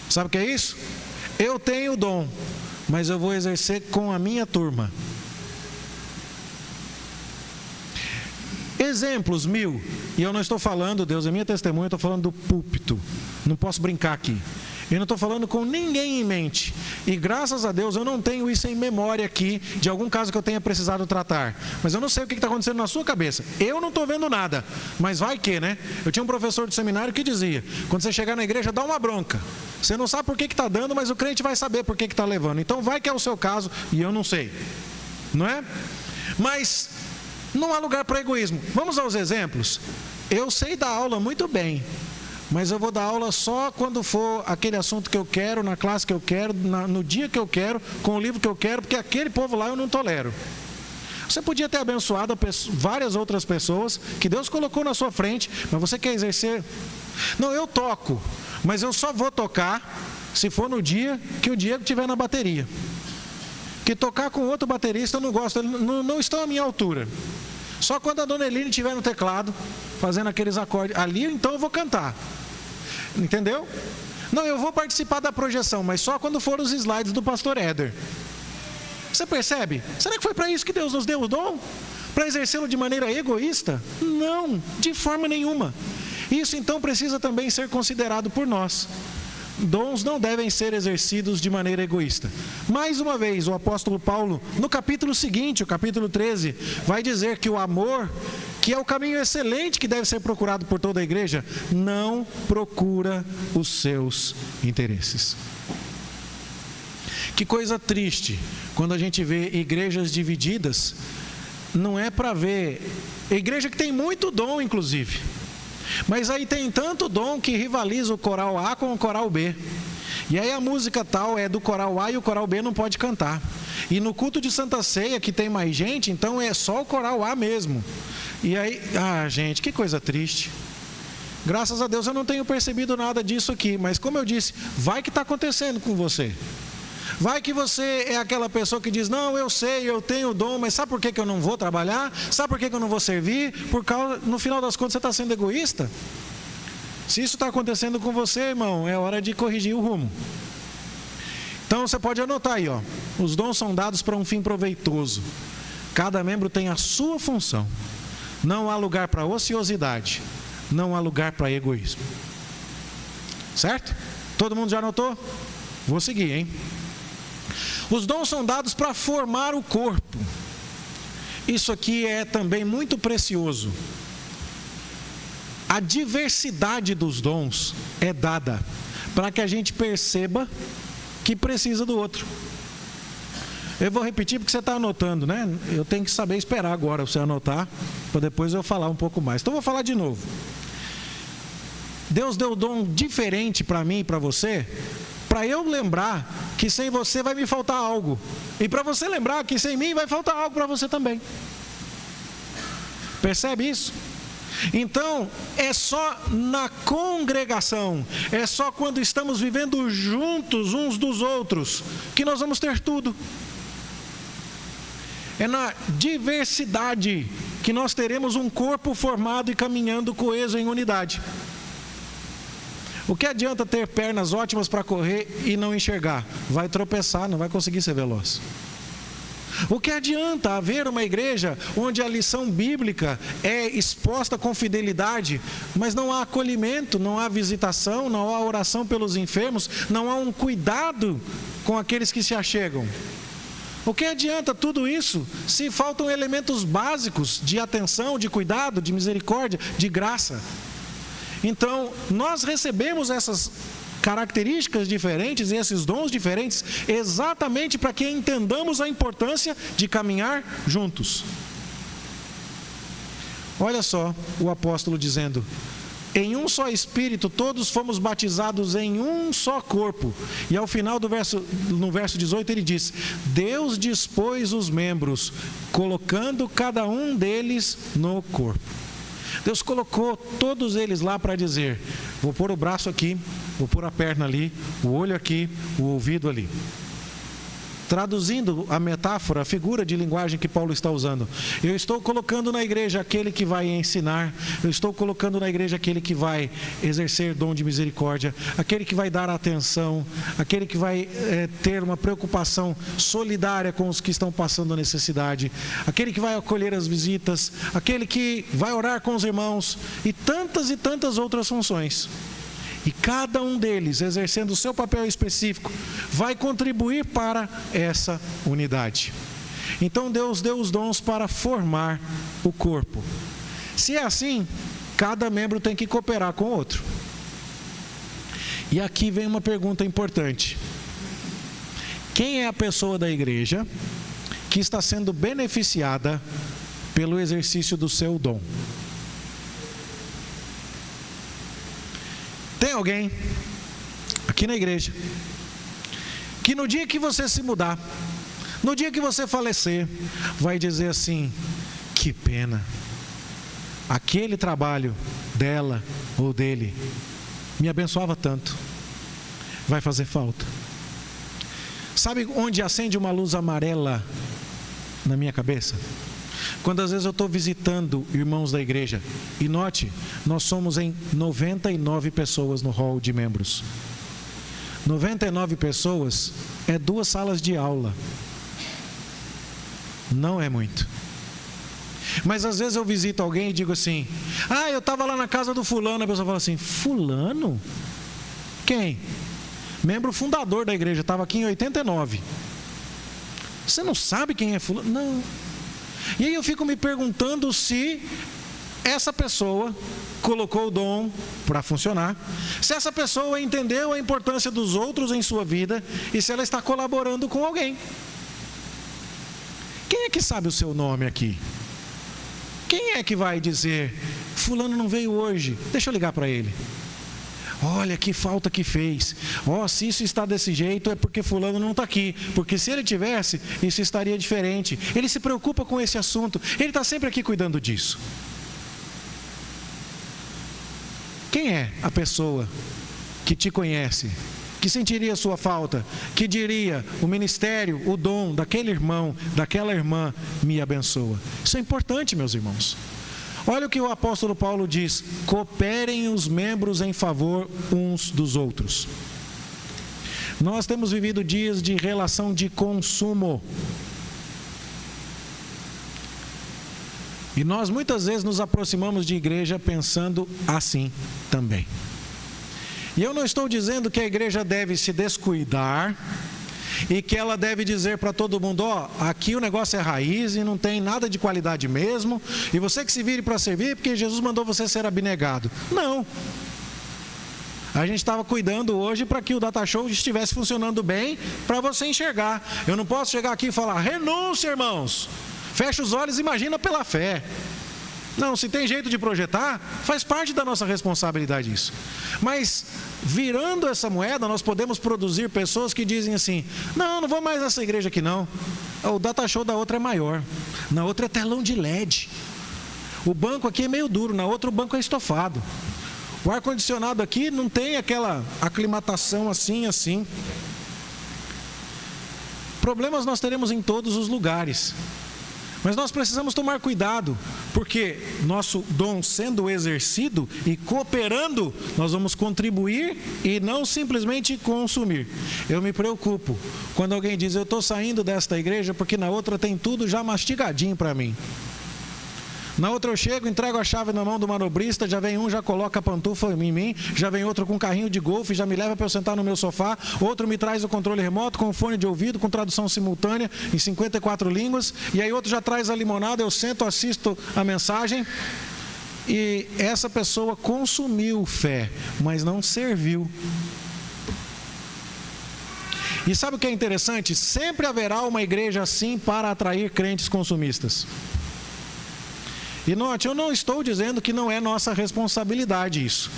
Sabe o que é isso? Eu tenho o dom, mas eu vou exercer com a minha turma. Exemplos mil. E eu não estou falando, Deus é minha testemunha, eu estou falando do púlpito. Não posso brincar aqui. Eu não estou falando com ninguém em mente. E graças a Deus eu não tenho isso em memória aqui, de algum caso que eu tenha precisado tratar. Mas eu não sei o que está acontecendo na sua cabeça. Eu não estou vendo nada. Mas vai que, né? Eu tinha um professor de seminário que dizia: quando você chegar na igreja, dá uma bronca. Você não sabe por que está dando, mas o crente vai saber por que está levando. Então vai que é o seu caso e eu não sei. Não é? Mas não há lugar para egoísmo. Vamos aos exemplos. Eu sei dar aula muito bem, mas eu vou dar aula só quando for aquele assunto que eu quero, na classe que eu quero, no dia que eu quero, com o livro que eu quero, porque aquele povo lá eu não tolero. Você podia ter abençoado várias outras pessoas que Deus colocou na sua frente, mas você quer exercer? Não, eu toco, mas eu só vou tocar se for no dia que o Diego estiver na bateria. Que tocar com outro baterista eu não gosto, não estão à minha altura. Só quando a dona Eline estiver no teclado, fazendo aqueles acordes, ali então eu vou cantar. Entendeu? Não, eu vou participar da projeção, mas só quando for os slides do pastor Éder. Você percebe? Será que foi para isso que Deus nos deu o dom? Para exercê-lo de maneira egoísta? Não, de forma nenhuma. Isso então precisa também ser considerado por nós. Dons não devem ser exercidos de maneira egoísta. Mais uma vez, o apóstolo Paulo, no capítulo seguinte, o capítulo 13, vai dizer que o amor, que é o caminho excelente que deve ser procurado por toda a igreja, não procura os seus interesses. Que coisa triste, quando a gente vê igrejas divididas, não é para ver, igreja que tem muito dom inclusive, mas aí tem tanto dom que rivaliza o coral A com o coral B. E aí a música tal é do coral A e o coral B não pode cantar. E no culto de Santa Ceia, que tem mais gente, então é só o coral A mesmo. E aí, gente, que coisa triste. Graças a Deus eu não tenho percebido nada disso aqui, mas como eu disse, vai que está acontecendo com você. Vai que você é aquela pessoa que diz, não, eu sei, eu tenho dom, mas sabe por que eu não vou trabalhar? Sabe por que eu não vou servir? No final das contas você está sendo egoísta. Se isso está acontecendo com você, irmão, é hora de corrigir o rumo. Então você pode anotar aí, ó, os dons são dados para um fim proveitoso. Cada membro tem a sua função. Não há lugar para ociosidade. Não há lugar para egoísmo. Certo? Todo mundo já anotou? Vou seguir, hein? Os dons são dados para formar o corpo. Isso aqui é também muito precioso. A diversidade dos dons é dada para que a gente perceba que precisa do outro. Eu vou repetir porque você está anotando, né? Eu tenho que saber esperar agora você anotar, para depois eu falar um pouco mais. Então eu vou falar de novo. Deus deu dom diferente para mim e para você, para eu lembrar que sem você vai me faltar algo. E para você lembrar que sem mim vai faltar algo para você também. Percebe isso? Então, é só na congregação, é só quando estamos vivendo juntos uns dos outros, que nós vamos ter tudo. É na diversidade que nós teremos um corpo formado e caminhando coeso em unidade. O que adianta ter pernas ótimas para correr e não enxergar? Vai tropeçar, não vai conseguir ser veloz. O que adianta haver uma igreja onde a lição bíblica é exposta com fidelidade, mas não há acolhimento, não há visitação, não há oração pelos enfermos, não há um cuidado com aqueles que se achegam? O que adianta tudo isso se faltam elementos básicos de atenção, de cuidado, de misericórdia, de graça? Então, nós recebemos essas características diferentes e esses dons diferentes exatamente para que entendamos a importância de caminhar juntos. Olha só o apóstolo dizendo: em um só Espírito todos fomos batizados em um só corpo. E ao final no verso 18 ele diz: Deus dispôs os membros, colocando cada um deles no corpo. Deus colocou todos eles lá para dizer: vou pôr o braço aqui, vou pôr a perna ali, o olho aqui, o ouvido ali. Traduzindo a metáfora, a figura de linguagem que Paulo está usando, eu estou colocando na igreja aquele que vai ensinar, eu estou colocando na igreja aquele que vai exercer dom de misericórdia, aquele que vai dar atenção, aquele que vai ter uma preocupação solidária com os que estão passando necessidade, aquele que vai acolher as visitas, aquele que vai orar com os irmãos e tantas outras funções. E cada um deles, exercendo o seu papel específico, vai contribuir para essa unidade. Então Deus deu os dons para formar o corpo. Se é assim, cada membro tem que cooperar com o outro. E aqui vem uma pergunta importante: quem é a pessoa da igreja que está sendo beneficiada pelo exercício do seu dom? Tem alguém aqui na igreja que no dia que você se mudar, no dia que você falecer, vai dizer assim: que pena, aquele trabalho dela ou dele me abençoava tanto, vai fazer falta. Sabe onde acende uma luz amarela na minha cabeça? Quando às vezes eu estou visitando irmãos da igreja, e note, nós somos em 99 pessoas no hall de membros. 99 pessoas é 2 salas de aula. Não é muito. Mas às vezes eu visito alguém e digo assim: eu estava lá na casa do fulano. A pessoa fala assim: fulano? Quem? Membro fundador da igreja, estava aqui em 89. Você não sabe quem é fulano? Não. E aí eu fico me perguntando se essa pessoa colocou o dom para funcionar, se essa pessoa entendeu a importância dos outros em sua vida e se ela está colaborando com alguém. Quem é que sabe o seu nome aqui? Quem é que vai dizer: fulano não veio hoje, deixa eu ligar para ele? Olha que falta que fez. Se isso está desse jeito é porque fulano não está aqui. Porque se ele tivesse, isso estaria diferente. Ele se preocupa com esse assunto. Ele está sempre aqui cuidando disso. Quem é a pessoa que te conhece, que sentiria a sua falta, que diria: o ministério, o dom daquele irmão, daquela irmã me abençoa? Isso é importante, meus irmãos. Olha o que o apóstolo Paulo diz: cooperem os membros em favor uns dos outros. Nós temos vivido dias de relação de consumo. E nós muitas vezes nos aproximamos de igreja pensando assim também. E eu não estou dizendo que a igreja deve se descuidar e que ela deve dizer para todo mundo: aqui o negócio é raiz e não tem nada de qualidade mesmo, e você que se vire para servir porque Jesus mandou você ser abnegado. Não. A gente estava cuidando hoje para que o Data Show estivesse funcionando bem, para você enxergar. Eu não posso chegar aqui e falar: renúncia, irmãos, fecha os olhos e imagina pela fé. Não, se tem jeito de projetar, faz parte da nossa responsabilidade isso. Mas, virando essa moeda, nós podemos produzir pessoas que dizem assim: não vou mais nessa igreja aqui não. O Data Show da outra é maior, na outra é telão de LED. O banco aqui é meio duro, na outra o banco é estofado. O ar-condicionado aqui não tem aquela aclimatação assim. Problemas nós teremos em todos os lugares. Mas nós precisamos tomar cuidado, porque nosso dom sendo exercido e cooperando, nós vamos contribuir e não simplesmente consumir. Eu me preocupo quando alguém diz: eu estou saindo desta igreja porque na outra tem tudo já mastigadinho para mim. Na outra eu chego, entrego a chave na mão do manobrista, já vem um, já coloca a pantufa em mim, já vem outro com um carrinho de golfe, já me leva para eu sentar no meu sofá, outro me traz o controle remoto com fone de ouvido, com tradução simultânea em 54 línguas, e aí outro já traz a limonada, eu sento, assisto a mensagem, e essa pessoa consumiu fé, mas não serviu. E sabe o que é interessante? Sempre haverá uma igreja assim para atrair crentes consumistas. E note, eu não estou dizendo que não é nossa responsabilidade isso.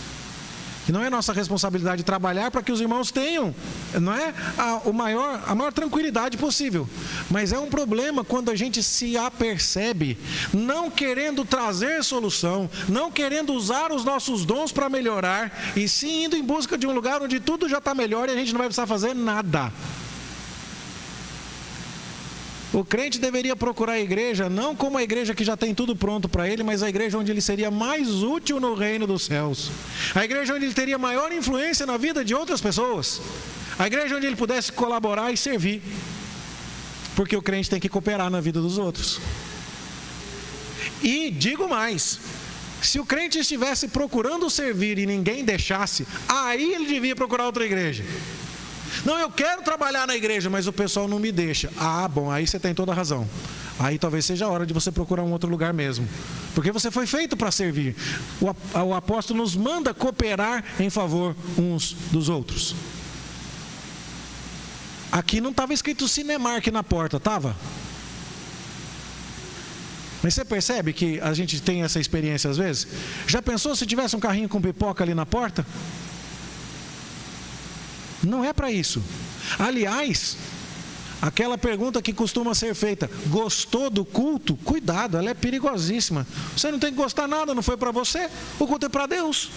Que não é nossa responsabilidade trabalhar para que os irmãos tenham, não é, a maior tranquilidade possível. Mas é um problema quando a gente se apercebe, não querendo trazer solução, não querendo usar os nossos dons para melhorar, e sim indo em busca de um lugar onde tudo já está melhor e a gente não vai precisar fazer nada. O crente deveria procurar a igreja, não como a igreja que já tem tudo pronto para ele, mas a igreja onde ele seria mais útil no reino dos céus. A igreja onde ele teria maior influência na vida de outras pessoas. A igreja onde ele pudesse colaborar e servir. Porque o crente tem que cooperar na vida dos outros. E digo mais: se o crente estivesse procurando servir e ninguém deixasse, aí ele devia procurar outra igreja. Não, eu quero trabalhar na igreja, mas o pessoal não me deixa. Bom, aí você tem toda a razão. Aí talvez seja a hora de você procurar um outro lugar mesmo. Porque você foi feito para servir. O apóstolo nos manda cooperar em favor uns dos outros. Aqui não estava escrito Cinemark na porta, estava? Mas você percebe que a gente tem essa experiência às vezes? Já pensou se tivesse um carrinho com pipoca ali na porta? Não é para isso. Aliás, aquela pergunta que costuma ser feita: gostou do culto? Cuidado, ela é perigosíssima. Você não tem que gostar nada, não foi para você. O culto é para Deus.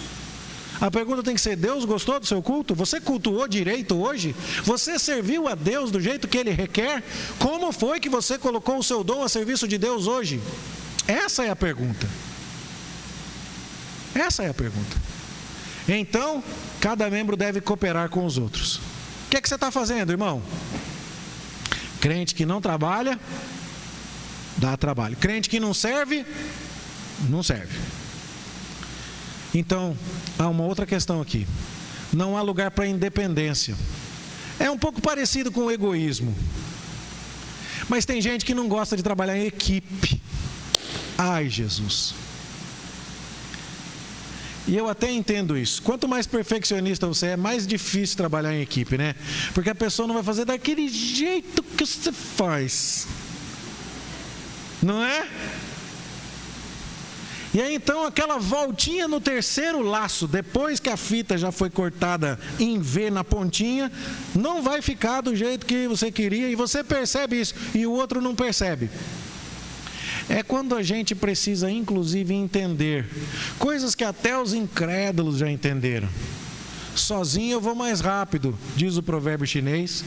A pergunta tem que ser: Deus gostou do seu culto? Você cultuou direito hoje? Você serviu a Deus do jeito que Ele requer? Como foi que você colocou o seu dom a serviço de Deus hoje? Essa é a pergunta. Essa é a pergunta. Então, cada membro deve cooperar com os outros. O que é que você está fazendo, irmão? Crente que não trabalha, dá trabalho. Crente que não serve, não serve. Então, há uma outra questão aqui. Não há lugar para independência. É um pouco parecido com o egoísmo. Mas tem gente que não gosta de trabalhar em equipe. Ai, Jesus. E eu até entendo isso. Quanto mais perfeccionista você é, mais difícil trabalhar em equipe, né? Porque a pessoa não vai fazer daquele jeito que você faz. Não é? E aí então aquela voltinha no terceiro laço, depois que a fita já foi cortada em V na pontinha, não vai ficar do jeito que você queria, e você percebe isso e o outro não percebe. É quando a gente precisa inclusive entender coisas que até os incrédulos já entenderam. Sozinho eu vou mais rápido, diz o provérbio chinês,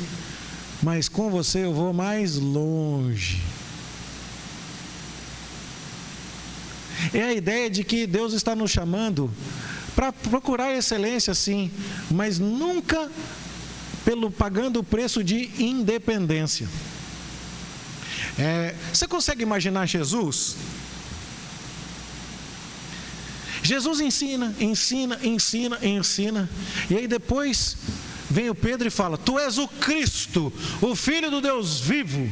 mas com você eu vou mais longe. É a ideia de que Deus está nos chamando para procurar excelência, sim, mas nunca pagando o preço de independência. Você consegue imaginar Jesus? Jesus ensina, e aí depois vem o Pedro e fala: tu és o Cristo, o Filho do Deus vivo.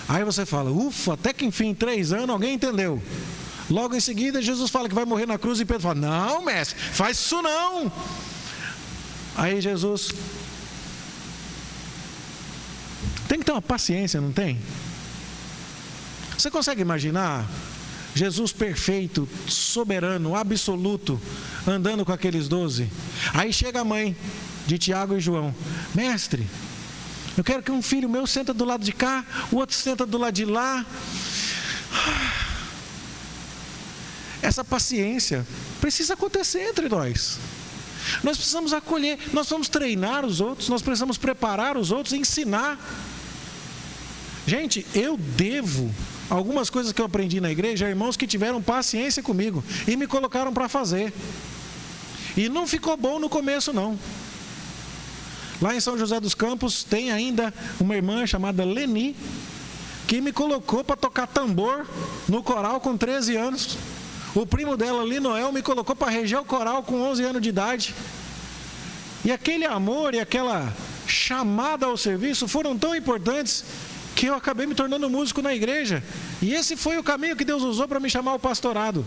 Aí você fala: ufa, até que enfim, 3 anos, alguém entendeu. Logo em seguida Jesus fala que vai morrer na cruz, e Pedro fala: não, mestre, faz isso não. Aí Jesus tem que ter uma paciência, não tem? Você consegue imaginar Jesus perfeito, soberano, absoluto, andando com aqueles 12? Aí chega a mãe de Tiago e João: mestre, eu quero que um filho meu senta do lado de cá, o outro senta do lado de lá. Essa paciência precisa acontecer entre nós. Nós precisamos acolher, nós precisamos treinar os outros, nós precisamos preparar os outros, ensinar. Gente, eu devo algumas coisas que eu aprendi na igreja a irmãos que tiveram paciência comigo e me colocaram para fazer. E não ficou bom no começo, não. Lá em São José dos Campos tem ainda uma irmã chamada Leni, que me colocou para tocar tambor no coral com 13 anos. O primo dela, Linoel, me colocou para reger o coral com 11 anos de idade. E aquele amor e aquela chamada ao serviço foram tão importantes que eu acabei me tornando músico na igreja. E esse foi o caminho que Deus usou para me chamar ao pastorado.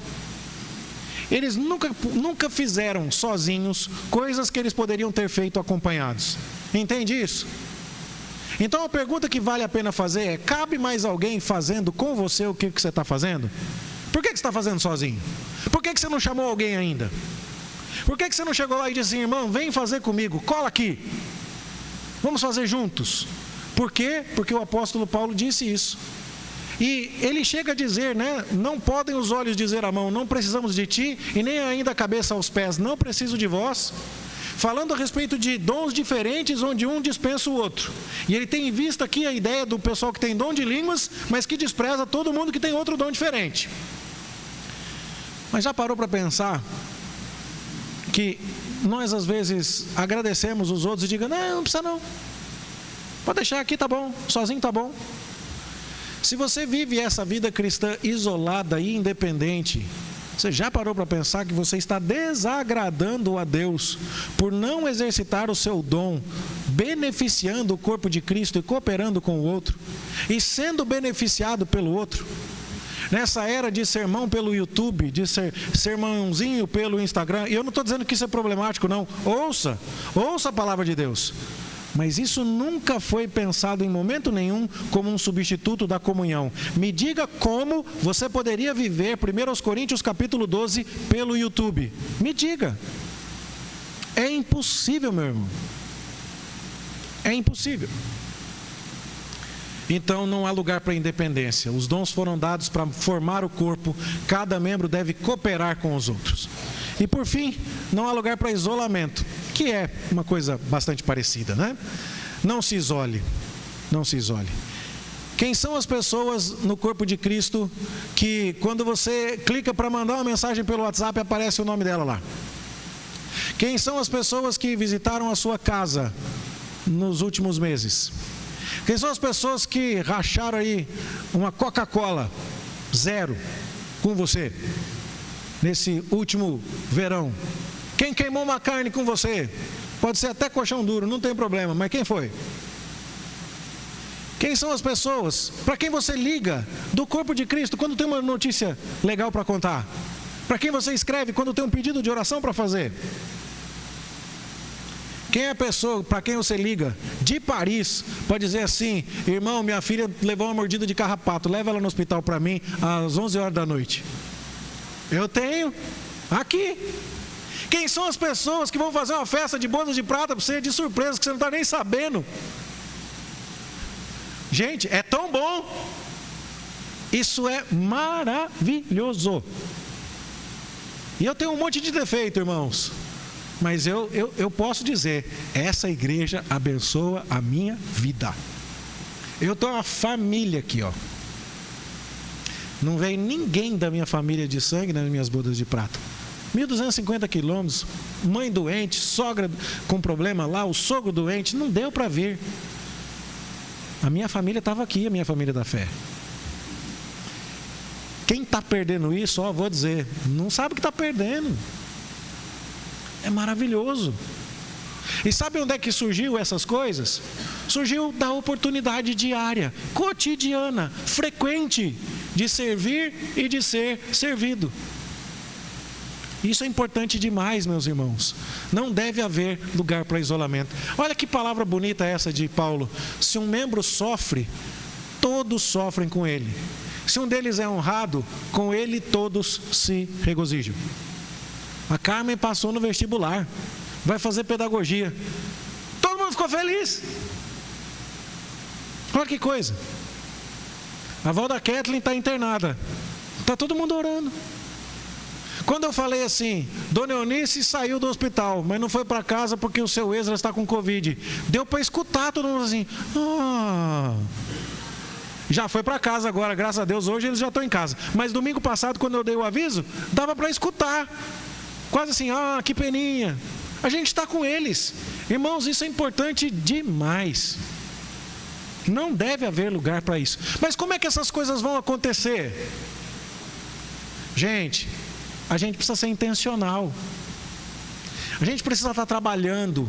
Eles nunca fizeram sozinhos coisas que eles poderiam ter feito acompanhados. Entende isso? Então a pergunta que vale a pena fazer é: cabe mais alguém fazendo com você o que você está fazendo? Por que você está fazendo sozinho? Por que você não chamou alguém ainda? Por que você não chegou lá e disse assim: irmão, vem fazer comigo, cola aqui, vamos fazer juntos? Por quê? Porque o apóstolo Paulo disse isso. E ele chega a dizer, né? Não podem os olhos dizer à mão: não precisamos de ti, e nem ainda a cabeça aos pés: não preciso de vós. Falando a respeito de dons diferentes, onde um dispensa o outro. E ele tem em vista aqui a ideia do pessoal que tem dom de línguas, mas que despreza todo mundo que tem outro dom diferente. Mas já parou para pensar que nós às vezes agradecemos os outros e digamos: não precisa não, pode deixar aqui, tá bom, sozinho tá bom. Se você vive essa vida cristã isolada e independente, você já parou para pensar que você está desagradando a Deus por não exercitar o seu dom, beneficiando o corpo de Cristo e cooperando com o outro, e sendo beneficiado pelo outro? Nessa era de sermão pelo YouTube, de sermãozinho pelo Instagram, e eu não estou dizendo que isso é problemático, não. Ouça a palavra de Deus. Mas isso nunca foi pensado em momento nenhum como um substituto da comunhão. Me diga como você poderia viver 1 Coríntios capítulo 12 pelo YouTube. Me diga. É impossível, meu irmão. É impossível. Então não há lugar para independência. Os dons foram dados para formar o corpo. Cada membro deve cooperar com os outros. E por fim, não há lugar para isolamento, que é uma coisa bastante parecida, né? Não se isole, não se isole. Quem são as pessoas no corpo de Cristo que quando você clica para mandar uma mensagem pelo WhatsApp aparece o nome dela lá? Quem são as pessoas que visitaram a sua casa nos últimos meses? Quem são as pessoas que racharam aí uma Coca-Cola 0 com você nesse último verão? Quem queimou uma carne com você? Pode ser até colchão duro, não tem problema, mas quem foi? Quem são as pessoas para quem você liga do corpo de Cristo quando tem uma notícia legal para contar? Para quem você escreve quando tem um pedido de oração para fazer? Quem é a pessoa para quem você liga de Paris pode dizer assim: irmão, minha filha levou uma mordida de carrapato, leva ela no hospital para mim às 11 horas da noite? Eu tenho aqui. Quem são as pessoas que vão fazer uma festa de bodas de prata para você de surpresa, que você não está nem sabendo? Gente, é tão bom. Isso é maravilhoso. E eu tenho um monte de defeito, irmãos, mas eu posso dizer, essa igreja abençoa a minha vida. Eu tenho uma família aqui, ó. Não veio ninguém da minha família de sangue nas minhas bodas de prata. 1.250 quilômetros, mãe doente, sogra com problema lá, o sogro doente, não deu para vir. A minha família estava aqui, a minha família da fé. Quem está perdendo isso, ó, vou dizer, não sabe o que está perdendo. É maravilhoso. E sabe onde é que surgiu essas coisas? Surgiu da oportunidade diária, cotidiana, frequente, de servir e de ser servido. Isso é importante demais, meus irmãos. Não deve haver lugar para isolamento. Olha que palavra bonita essa de Paulo. Se um membro sofre, todos sofrem com ele. Se um deles é honrado, com ele todos se regozijam. A Carmen passou no vestibular, vai fazer pedagogia. Todo mundo ficou feliz. Olha que coisa. A avó da Kathleen está internada. Está todo mundo orando. Quando eu falei assim, Dona Eunice saiu do hospital, mas não foi para casa porque o seu Ezra está com Covid. Deu para escutar todo mundo assim. Já foi para casa agora, graças a Deus, hoje eles já estão em casa. Mas domingo passado, quando eu dei o aviso, dava para escutar. Quase assim, que peninha. A gente está com eles. Irmãos, isso é importante demais. Não deve haver lugar para isso. Mas como é que essas coisas vão acontecer? Gente, a gente precisa ser intencional. A gente precisa estar trabalhando.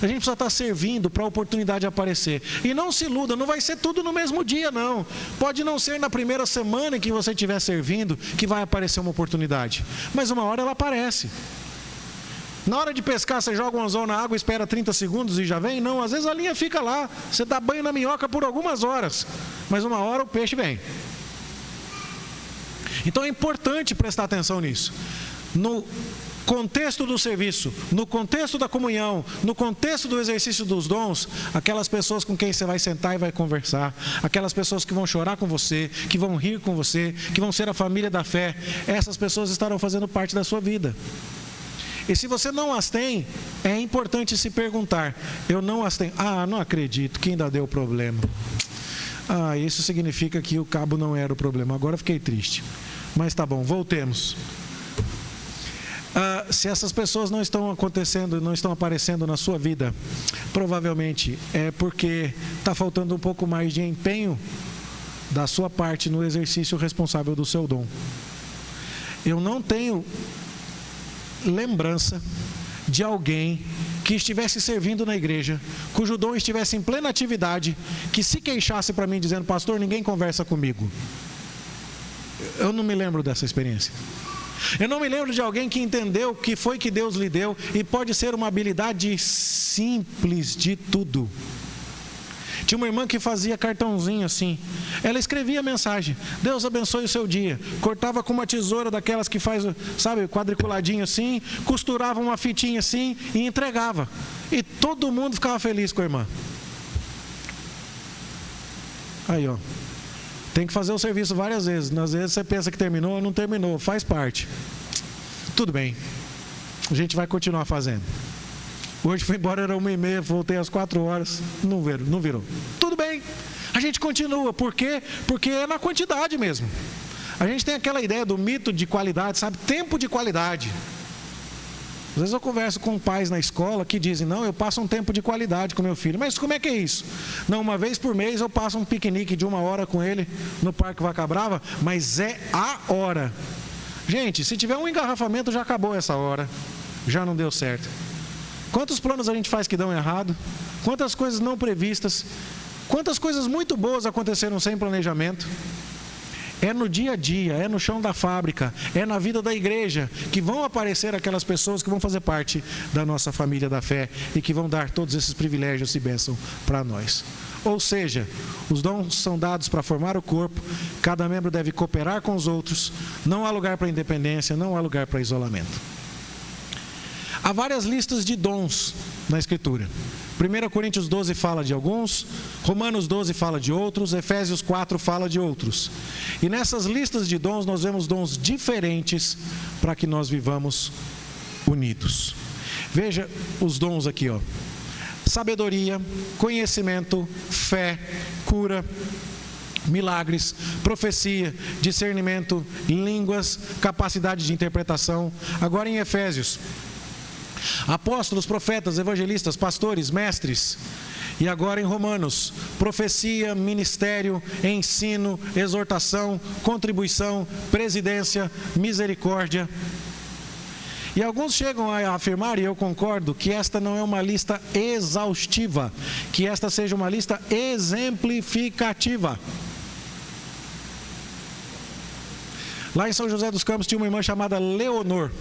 A gente precisa estar servindo para a oportunidade aparecer. E não se iluda, não vai ser tudo no mesmo dia, não. Pode não ser na primeira semana em que você estiver servindo que vai aparecer uma oportunidade. Mas uma hora ela aparece. Na hora de pescar, você joga um anzol na água, espera 30 segundos e já vem? Não, às vezes a linha fica lá. Você dá banho na minhoca por algumas horas. Mas uma hora o peixe vem. Então é importante prestar atenção nisso. No contexto do serviço, no contexto da comunhão, no contexto do exercício dos dons, aquelas pessoas com quem você vai sentar e vai conversar, aquelas pessoas que vão chorar com você, que vão rir com você, que vão ser a família da fé, essas pessoas estarão fazendo parte da sua vida. E se você não as tem, é importante se perguntar, eu não as tenho, não acredito, que ainda deu problema. Isso significa que o cabo não era o problema, agora fiquei triste. Mas tá bom, voltemos. Se essas pessoas não estão acontecendo, não estão aparecendo na sua vida, provavelmente é porque está faltando um pouco mais de empenho da sua parte no exercício responsável do seu dom. Eu não tenho lembrança de alguém que estivesse servindo na igreja, cujo dom estivesse em plena atividade, que se queixasse para mim dizendo, pastor, ninguém conversa comigo. Eu não me lembro dessa experiência. Eu não me lembro de alguém que entendeu o que foi que Deus lhe deu e pode ser uma habilidade simples de tudo. Tinha uma irmã que fazia cartãozinho assim. Ela escrevia a mensagem, Deus abençoe o seu dia. Cortava com uma tesoura daquelas que faz, sabe, quadriculadinho assim, costurava uma fitinha assim e entregava. E todo mundo ficava feliz com a irmã. Aí, ó. Tem que fazer o serviço várias vezes. Às vezes você pensa que terminou, não terminou, faz parte. Tudo bem. A gente vai continuar fazendo. Hoje fui embora, era 1h30, voltei às 4 horas. Não virou. Tudo bem. A gente continua. Por quê? Porque é na quantidade mesmo. A gente tem aquela ideia do mito de qualidade, sabe? Tempo de qualidade. Às vezes eu converso com pais na escola que dizem, não, eu passo um tempo de qualidade com meu filho. Mas como é que é isso? Não, uma vez por mês eu passo um piquenique de 1 hora com ele no Parque Vaca Brava, mas é a hora. Gente, se tiver um engarrafamento já acabou essa hora. Já não deu certo. Quantos planos a gente faz que dão errado? Quantas coisas não previstas? Quantas coisas muito boas aconteceram sem planejamento? É no dia a dia, é no chão da fábrica, é na vida da igreja que vão aparecer aquelas pessoas que vão fazer parte da nossa família da fé e que vão dar todos esses privilégios e bênçãos para nós. Ou seja, os dons são dados para formar o corpo, cada membro deve cooperar com os outros, não há lugar para independência, não há lugar para isolamento. Há várias listas de dons na Escritura. 1 Coríntios 12 fala de alguns, Romanos 12 fala de outros, Efésios 4 fala de outros. E nessas listas de dons nós vemos dons diferentes para que nós vivamos unidos. Veja os dons aqui, ó. Sabedoria, conhecimento, fé, cura, milagres, profecia, discernimento, línguas, capacidade de interpretação. Agora em Efésios, apóstolos, profetas, evangelistas, pastores, mestres. E agora em Romanos, profecia, ministério, ensino, exortação, contribuição, presidência, misericórdia. E alguns chegam a afirmar, e eu concordo, que esta não é uma lista exaustiva, que esta seja uma lista exemplificativa. Lá em São José dos Campos tinha uma irmã chamada Leonor.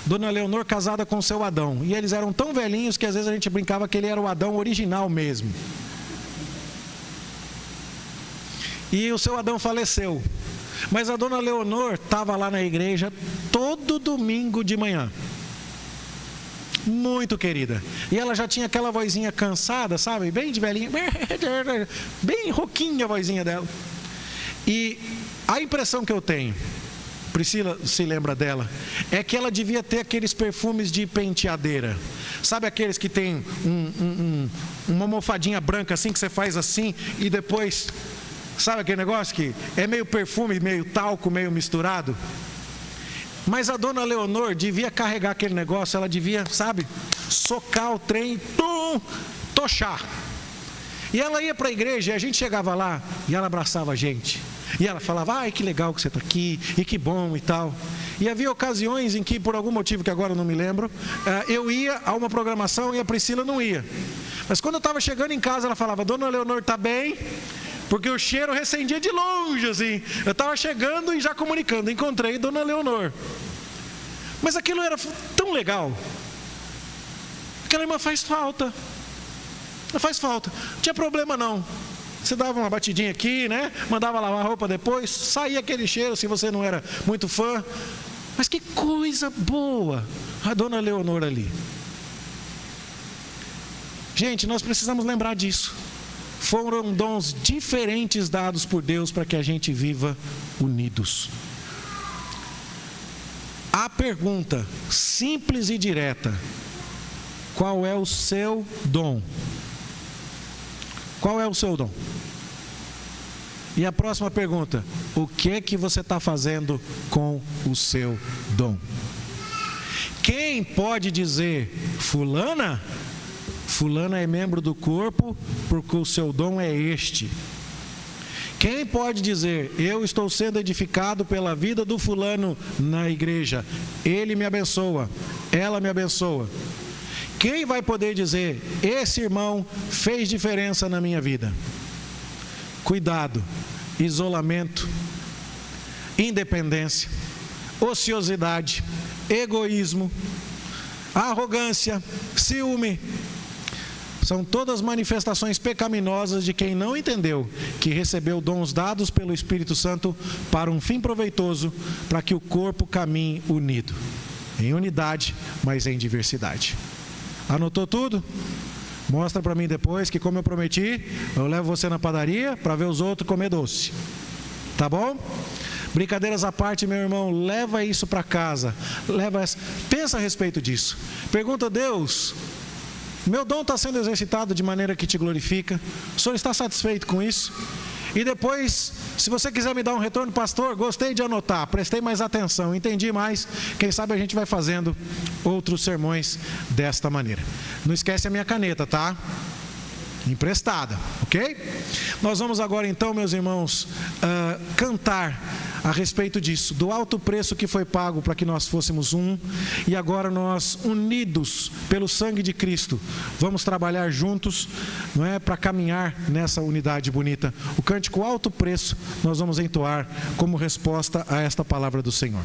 Dona Leonor casada com seu Adão. E eles eram tão velhinhos que às vezes a gente brincava que ele era o Adão original mesmo. E o seu Adão faleceu. Mas a Dona Leonor estava lá na igreja todo domingo de manhã. Muito querida. E ela já tinha aquela vozinha cansada, sabe? Bem de velhinha. Bem rouquinha a vozinha dela. E a impressão que eu tenho, Priscila se lembra dela, é que ela devia ter aqueles perfumes de penteadeira. Sabe aqueles que tem uma almofadinha branca assim, que você faz assim e depois... Sabe aquele negócio que é meio perfume, meio talco, meio misturado? Mas a Dona Leonor devia carregar aquele negócio, ela devia, sabe, socar o trem, tochar. E ela ia para a igreja e a gente chegava lá e ela abraçava a gente. E ela falava, ai que legal que você está aqui, e que bom e tal. E havia ocasiões em que, por algum motivo que agora eu não me lembro, eu ia a uma programação e a Priscila não ia. Mas quando eu estava chegando em casa, ela falava, Dona Leonor está bem? Porque o cheiro recendia de longe, assim. Eu estava chegando e já comunicando, encontrei Dona Leonor. Mas aquilo era tão legal. Aquela irmã faz falta. Não faz falta. Não tinha problema não. Você dava uma batidinha aqui, né? Mandava lavar a roupa depois, saía aquele cheiro se você não era muito fã. Mas que coisa boa a Dona Leonor ali. Gente, nós precisamos lembrar disso. Foram dons diferentes dados por Deus para que a gente viva unidos. A pergunta simples e direta: qual é o seu dom? Qual é o seu dom? E a próxima pergunta: o que é que você está fazendo com o seu dom? Quem pode dizer, fulana é membro do corpo porque o seu dom é este? Quem pode dizer, eu estou sendo edificado pela vida do fulano na igreja, ele me abençoa, ela me abençoa? Quem vai poder dizer, esse irmão fez diferença na minha vida? Cuidado, isolamento, independência, ociosidade, egoísmo, arrogância, ciúme, são todas manifestações pecaminosas de quem não entendeu que recebeu dons dados pelo Espírito Santo para um fim proveitoso, para que o corpo caminhe unido, em unidade, mas em diversidade. Anotou tudo? Mostra para mim depois, que como eu prometi, eu levo você na padaria para ver os outros comer doce. Tá bom? Brincadeiras à parte, meu irmão, leva isso para casa. Pensa a respeito disso. Pergunta a Deus: meu dom está sendo exercitado de maneira que te glorifica? O senhor está satisfeito com isso? E depois, se você quiser me dar um retorno, pastor, gostei de anotar, prestei mais atenção, entendi mais, quem sabe a gente vai fazendo outros sermões desta maneira. Não esquece a minha caneta, tá? Emprestada, ok? Nós vamos agora então, meus irmãos, cantar a respeito disso, do alto preço que foi pago para que nós fôssemos um, e agora nós, unidos pelo sangue de Cristo, vamos trabalhar juntos, não é, para caminhar nessa unidade bonita. O cântico Alto Preço nós vamos entoar como resposta a esta palavra do Senhor.